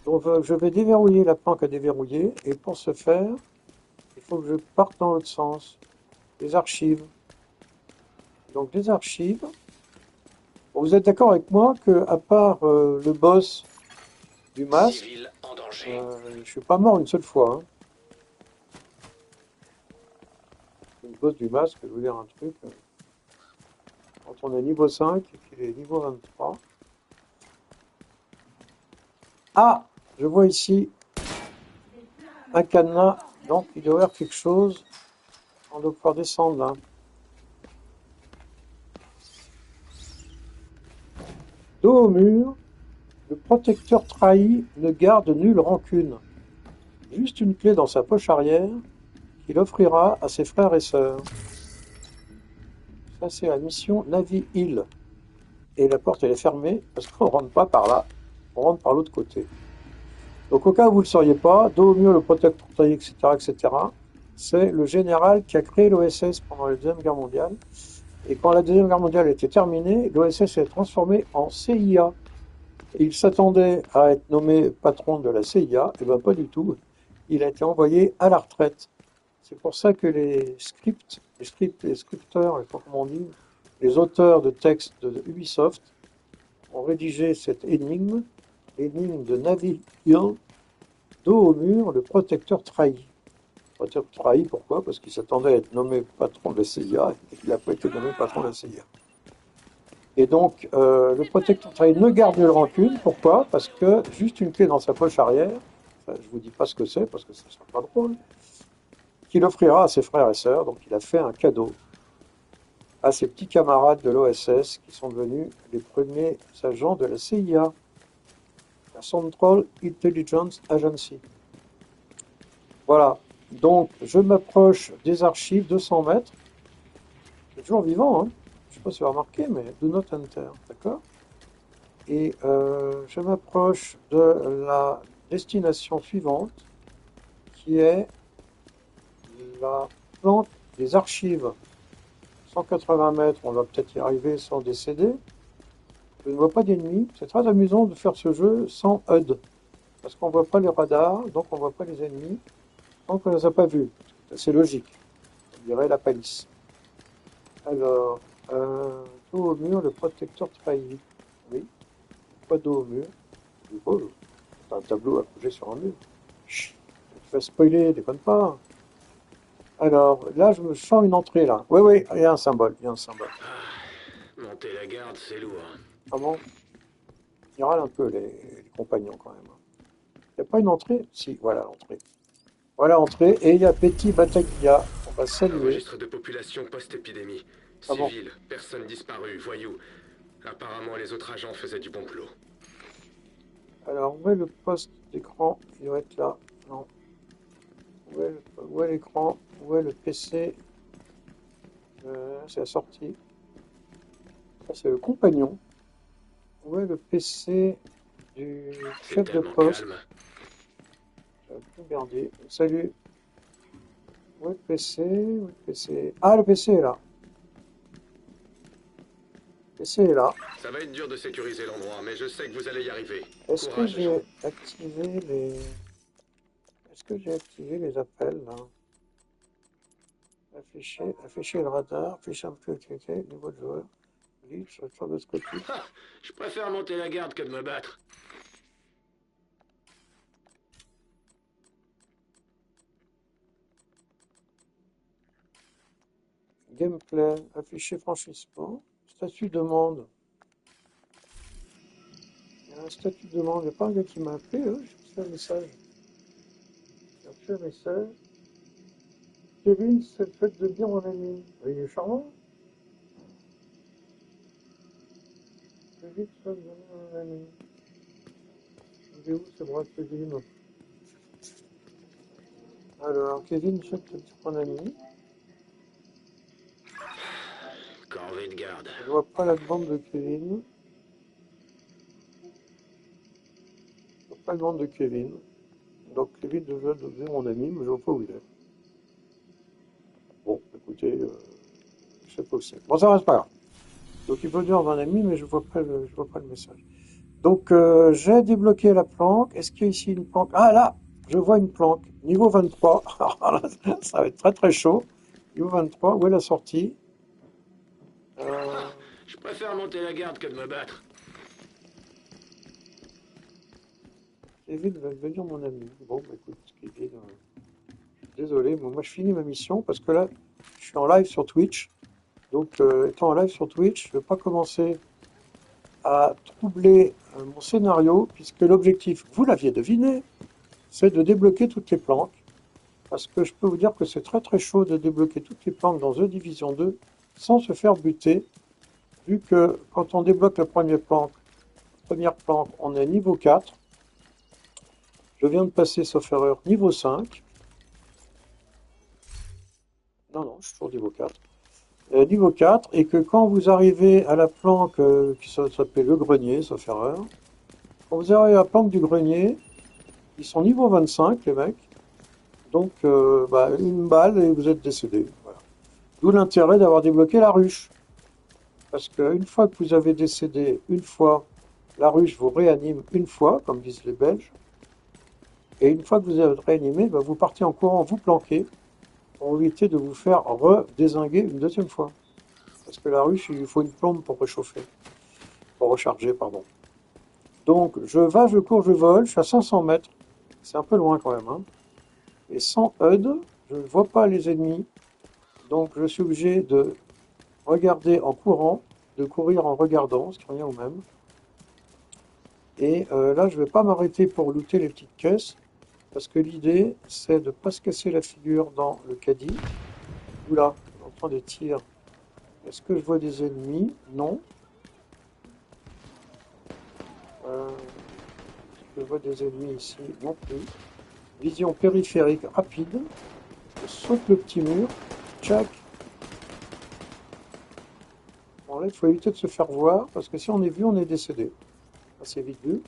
Speaker 1: Donc je vais déverrouiller la planque à déverrouiller, et pour ce faire, il faut que je parte dans l'autre sens. Les archives. Donc les archives. Bon, vous êtes d'accord avec moi que, à part le boss du masque,
Speaker 3: Civil en danger.
Speaker 1: je suis pas mort une seule fois, hein. Le boss du masque, je vais vous dire un truc. Quand on est niveau 5 et qu'il est niveau 23. Ah! Je vois ici un cadenas. Donc il doit y avoir quelque chose. On doit pouvoir descendre là. Dos au mur, le protecteur trahi ne garde nulle rancune. Juste une clé dans sa poche arrière qu'il offrira à ses frères et sœurs. Ça, c'est la mission Navy Hill. Et la porte, elle est fermée parce qu'on rentre pas par là. On rentre par l'autre côté. Donc, au cas où vous ne le sauriez pas, dos au mur, le protecteur trahi, etc., etc., c'est le général qui a créé l'OSS pendant la Deuxième Guerre mondiale. Et quand la Deuxième Guerre mondiale était terminée, l'OSS s'est transformé en CIA. Et il s'attendait à être nommé patron de la CIA. Eh bien, pas du tout. Il a été envoyé à la retraite. C'est pour ça que les scripteurs, je sais pas comment on dit, les auteurs de textes de Ubisoft ont rédigé cette énigme de Navy Hill, dos au mur, le protecteur trahi. Le protecteur trahi, pourquoi? Parce qu'il s'attendait à être nommé patron de la CIA et qu'il n'a pas été nommé patron de la CIA. Et donc, le protecteur trahi ne garde nulle rancune. Pourquoi? Parce que juste une clé dans sa poche arrière, enfin, je vous dis pas ce que c'est parce que ça ne sera pas drôle, qu'il offrira à ses frères et sœurs. Donc il a fait un cadeau à ses petits camarades de l'OSS qui sont devenus les premiers agents de la CIA, la Central Intelligence Agency. Voilà, donc je m'approche des archives, 200 mètres. Je suis toujours vivant, hein. Je ne sais pas si vous avez remarqué, mais do not enter, d'accord? Et je m'approche de la destination suivante, qui est la plante des archives. 180 mètres, on va peut-être y arriver sans décéder. Je ne vois pas d'ennemis. C'est très amusant de faire ce jeu sans HUD. Parce qu'on ne voit pas les radars, donc on ne voit pas les ennemis. Donc on ne les a pas vus. C'est logique. On dirait la palisse. Alors, dos au mur, le protecteur trahi. Oui. Pas dos au mur. Oh, c'est un tableau accroché sur un mur. Chut, tu vas spoiler, déconne pas. Alors, là, je me sens une entrée, là. Oui, oui, il y a un symbole, il y a un symbole.
Speaker 2: Mon Monter la garde, c'est lourd.
Speaker 1: Vraiment, ils râlent un peu les compagnons quand même. Il n'y a pas une entrée? Si, voilà l'entrée. Voilà l'entrée, et il y a Petit Bataglia. On va saluer.
Speaker 2: Registre de population post-épidémie.
Speaker 1: Ah bon.
Speaker 2: Civils, personnes disparues, voyous. Apparemment, les autres agents faisaient du bon boulot.
Speaker 1: Alors, où est le poste d'écran? Il doit être là. Non. Où est l'écran? Où est le PC? C'est la sortie. Ça, c'est le compagnon. Où est le PC du
Speaker 2: C'est
Speaker 1: chef de
Speaker 2: tellement
Speaker 1: poste?
Speaker 2: calme.
Speaker 1: J'avais tout gardé. Salut. Où est le PC? Où est le PC? Ah, le PC est là. Le PC est là.
Speaker 2: Ça va être dur de sécuriser l'endroit, mais je sais que vous allez y arriver.
Speaker 1: Est-ce que
Speaker 2: Courage, agent.
Speaker 1: j'ai activé les... Est-ce que j'ai activé les appels là? Afficher le radar, afficher un peu l'activité, niveau de joueur, glitch, sur de scopie.
Speaker 2: Ha, je préfère monter la garde que de me battre.
Speaker 1: Gameplay, afficher franchissement, statut demande. Il y a un statut demande, il n'y a pas un gars qui m'a appelé, j'ai reçu un message. J'ai reçu un message. Kevin, c'est le fait de dire mon ami. Il est charmant. Kevin, c'est le fait de dire mon ami. Il est où ce bras de Kevin? Alors, Kevin, je te dis mon ami.
Speaker 2: Corvée de garde.
Speaker 1: Je vois pas la demande de Kevin. Je vois pas la demande de Kevin. Donc, Kevin devait devenir mon ami, mais je vois pas où il est. Bon, écoutez, c'est possible. Bon, ça reste pas grave. Donc, il peut dire mon ami, mais je vois pas le message. Donc, j'ai débloqué la planque. Est-ce qu'il y a ici une planque? Ah, là, je vois une planque. Niveau 23. Alors là, ça va être très très chaud. Niveau 23, où est la sortie?
Speaker 2: Je préfère monter la garde que de me battre.
Speaker 1: Kevin va devenir mon ami. Bon, bah, écoute, Kevin, désolé, moi je finis ma mission parce que là, je suis en live sur Twitch. Donc, étant en live sur Twitch, je ne vais pas commencer à troubler mon scénario, puisque l'objectif, vous l'aviez deviné, c'est de débloquer toutes les planques. Parce que je peux vous dire que c'est très très chaud de débloquer toutes les planques dans The Division 2 sans se faire buter, vu que quand on débloque la première planque, on est niveau 4. Je viens de passer, sauf erreur, niveau 5. Non, je suis toujours niveau 4. Niveau 4, et que quand vous arrivez à la planque qui s'appelle le grenier, sauf erreur, quand vous arrivez à la planque du grenier, ils sont niveau 25, les mecs. Donc, une balle et vous êtes décédé. Voilà. D'où l'intérêt d'avoir débloqué la ruche. Parce qu'une fois que vous avez décédé une fois, la ruche vous réanime une fois, comme disent les Belges. Et une fois que vous êtes réanimé, vous partez en courant, vous planquez, pour éviter de vous faire redézinguer une deuxième fois. Parce que la ruche, il faut une plombe pour réchauffer. Pour recharger, pardon. Donc, je cours, je vole, je suis à 500 mètres. C'est un peu loin quand même. Hein. Et sans HUD, je ne vois pas les ennemis. Donc, je suis obligé de regarder en courant, de courir en regardant, ce qui revient au même. Et là, je ne vais pas m'arrêter pour looter les petites caisses. Parce que l'idée, c'est de ne pas se casser la figure dans le caddie. Oula, j'entends des tirs. Est-ce que je vois des ennemis? Non. Je vois des ennemis ici, non plus. Vision périphérique rapide. Je saute le petit mur. Tchac. Bon là, il faut éviter de se faire voir, parce que si on est vu, on est décédé. Assez vite vu.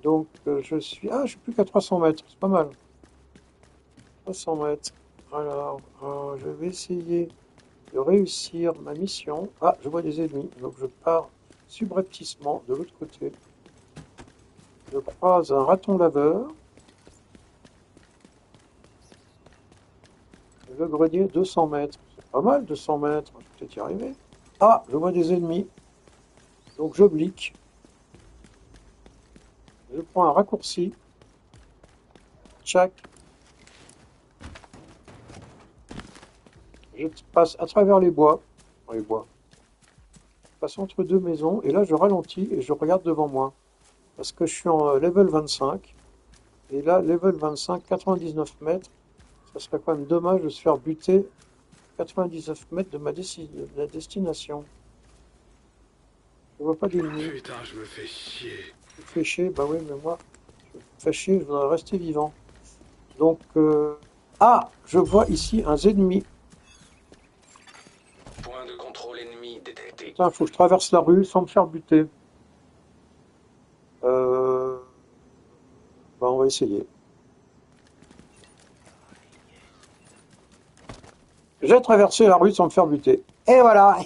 Speaker 1: Donc, je suis plus qu'à 300 mètres. C'est pas mal. 300 mètres. Alors, je vais essayer de réussir ma mission. Ah, je vois des ennemis. Donc, je pars subrepticement de l'autre côté. Je croise un raton laveur. Le grenier, 200 mètres. C'est pas mal, 200 mètres. Je vais peut-être y arriver. Ah, je vois des ennemis. Donc, j'oblique. Je prends un raccourci. Tchac. Je passe à travers les bois. Les bois. Je passe entre deux maisons et là je ralentis et je regarde devant moi. Parce que je suis en level 25. Et là, level 25, 99 mètres. Ça serait quand même dommage de se faire buter 99 mètres de de la destination. Je vois pas d'ennemis.
Speaker 2: Putain, je me fais chier.
Speaker 1: Je me fais chier, bah oui, mais moi, je me fais chier, je voudrais rester vivant. Donc, ah, je vois ici un ennemi.
Speaker 3: Point de contrôle ennemi détecté.
Speaker 1: Putain, faut que je traverse la rue sans me faire buter. Euh, bah, on va essayer. J'ai traversé la rue sans me faire buter. Et voilà,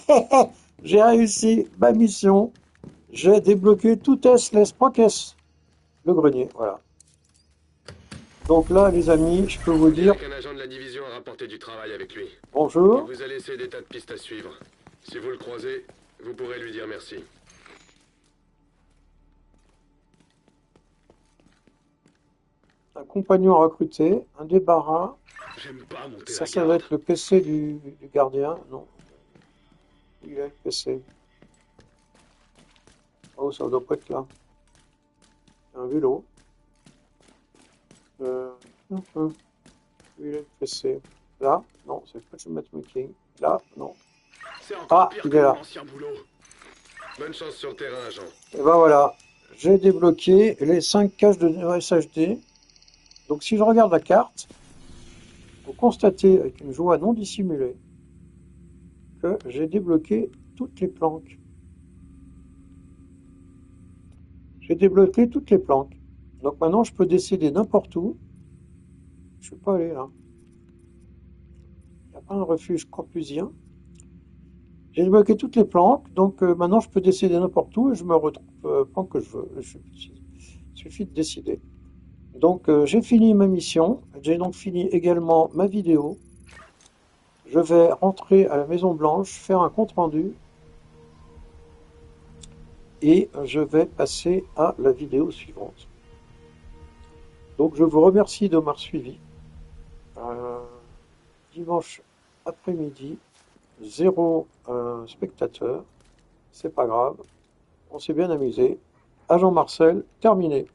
Speaker 1: j'ai réussi ma mission. J'ai débloqué tout les Procaisse, le grenier, voilà. Donc là, les amis, je peux vous
Speaker 2: Il y
Speaker 1: dire
Speaker 2: a qu'un agent de la division a rapporté du travail avec lui.
Speaker 1: bonjour.
Speaker 2: Il vous a laissé des tas de pistes à suivre. Si vous le croisez, vous pourrez lui dire merci.
Speaker 1: Un compagnon à recruter, un débarras.
Speaker 2: J'aime pas monter
Speaker 1: Ça,
Speaker 2: la
Speaker 1: ça va
Speaker 2: garde.
Speaker 1: être le PC du gardien. Non, il est le PC. Oh, ça doit pas être là. Un vélo. Euh, il est le PC. Là, non, c'est pas le matchmaking. Là, non.
Speaker 2: C'est encore
Speaker 1: Ah,
Speaker 2: pire
Speaker 1: il
Speaker 2: que
Speaker 1: est là.
Speaker 2: mon ancien boulot. Bonne chance sur le terrain, agent.
Speaker 1: Et ben voilà, j'ai débloqué les 5 caches de SHD. Donc si je regarde la carte, vous constatez avec une joie non dissimulée que j'ai débloqué toutes les planques. J'ai débloqué toutes les planques. Donc maintenant je peux décider n'importe où. Je ne suis pas allé là. Il n'y a pas un refuge corpusien. J'ai débloqué toutes les planques, donc maintenant je peux décider n'importe où et je me retrouve planque que je veux. Il suffit de décider. Donc j'ai fini ma mission, j'ai donc fini également ma vidéo. Je vais rentrer à la Maison Blanche, faire un compte rendu et je vais passer à la vidéo suivante. Donc je vous remercie de m'avoir suivi. Dimanche après-midi, 0 spectateur, c'est pas grave, on s'est bien amusé. Agent Marcel, terminé.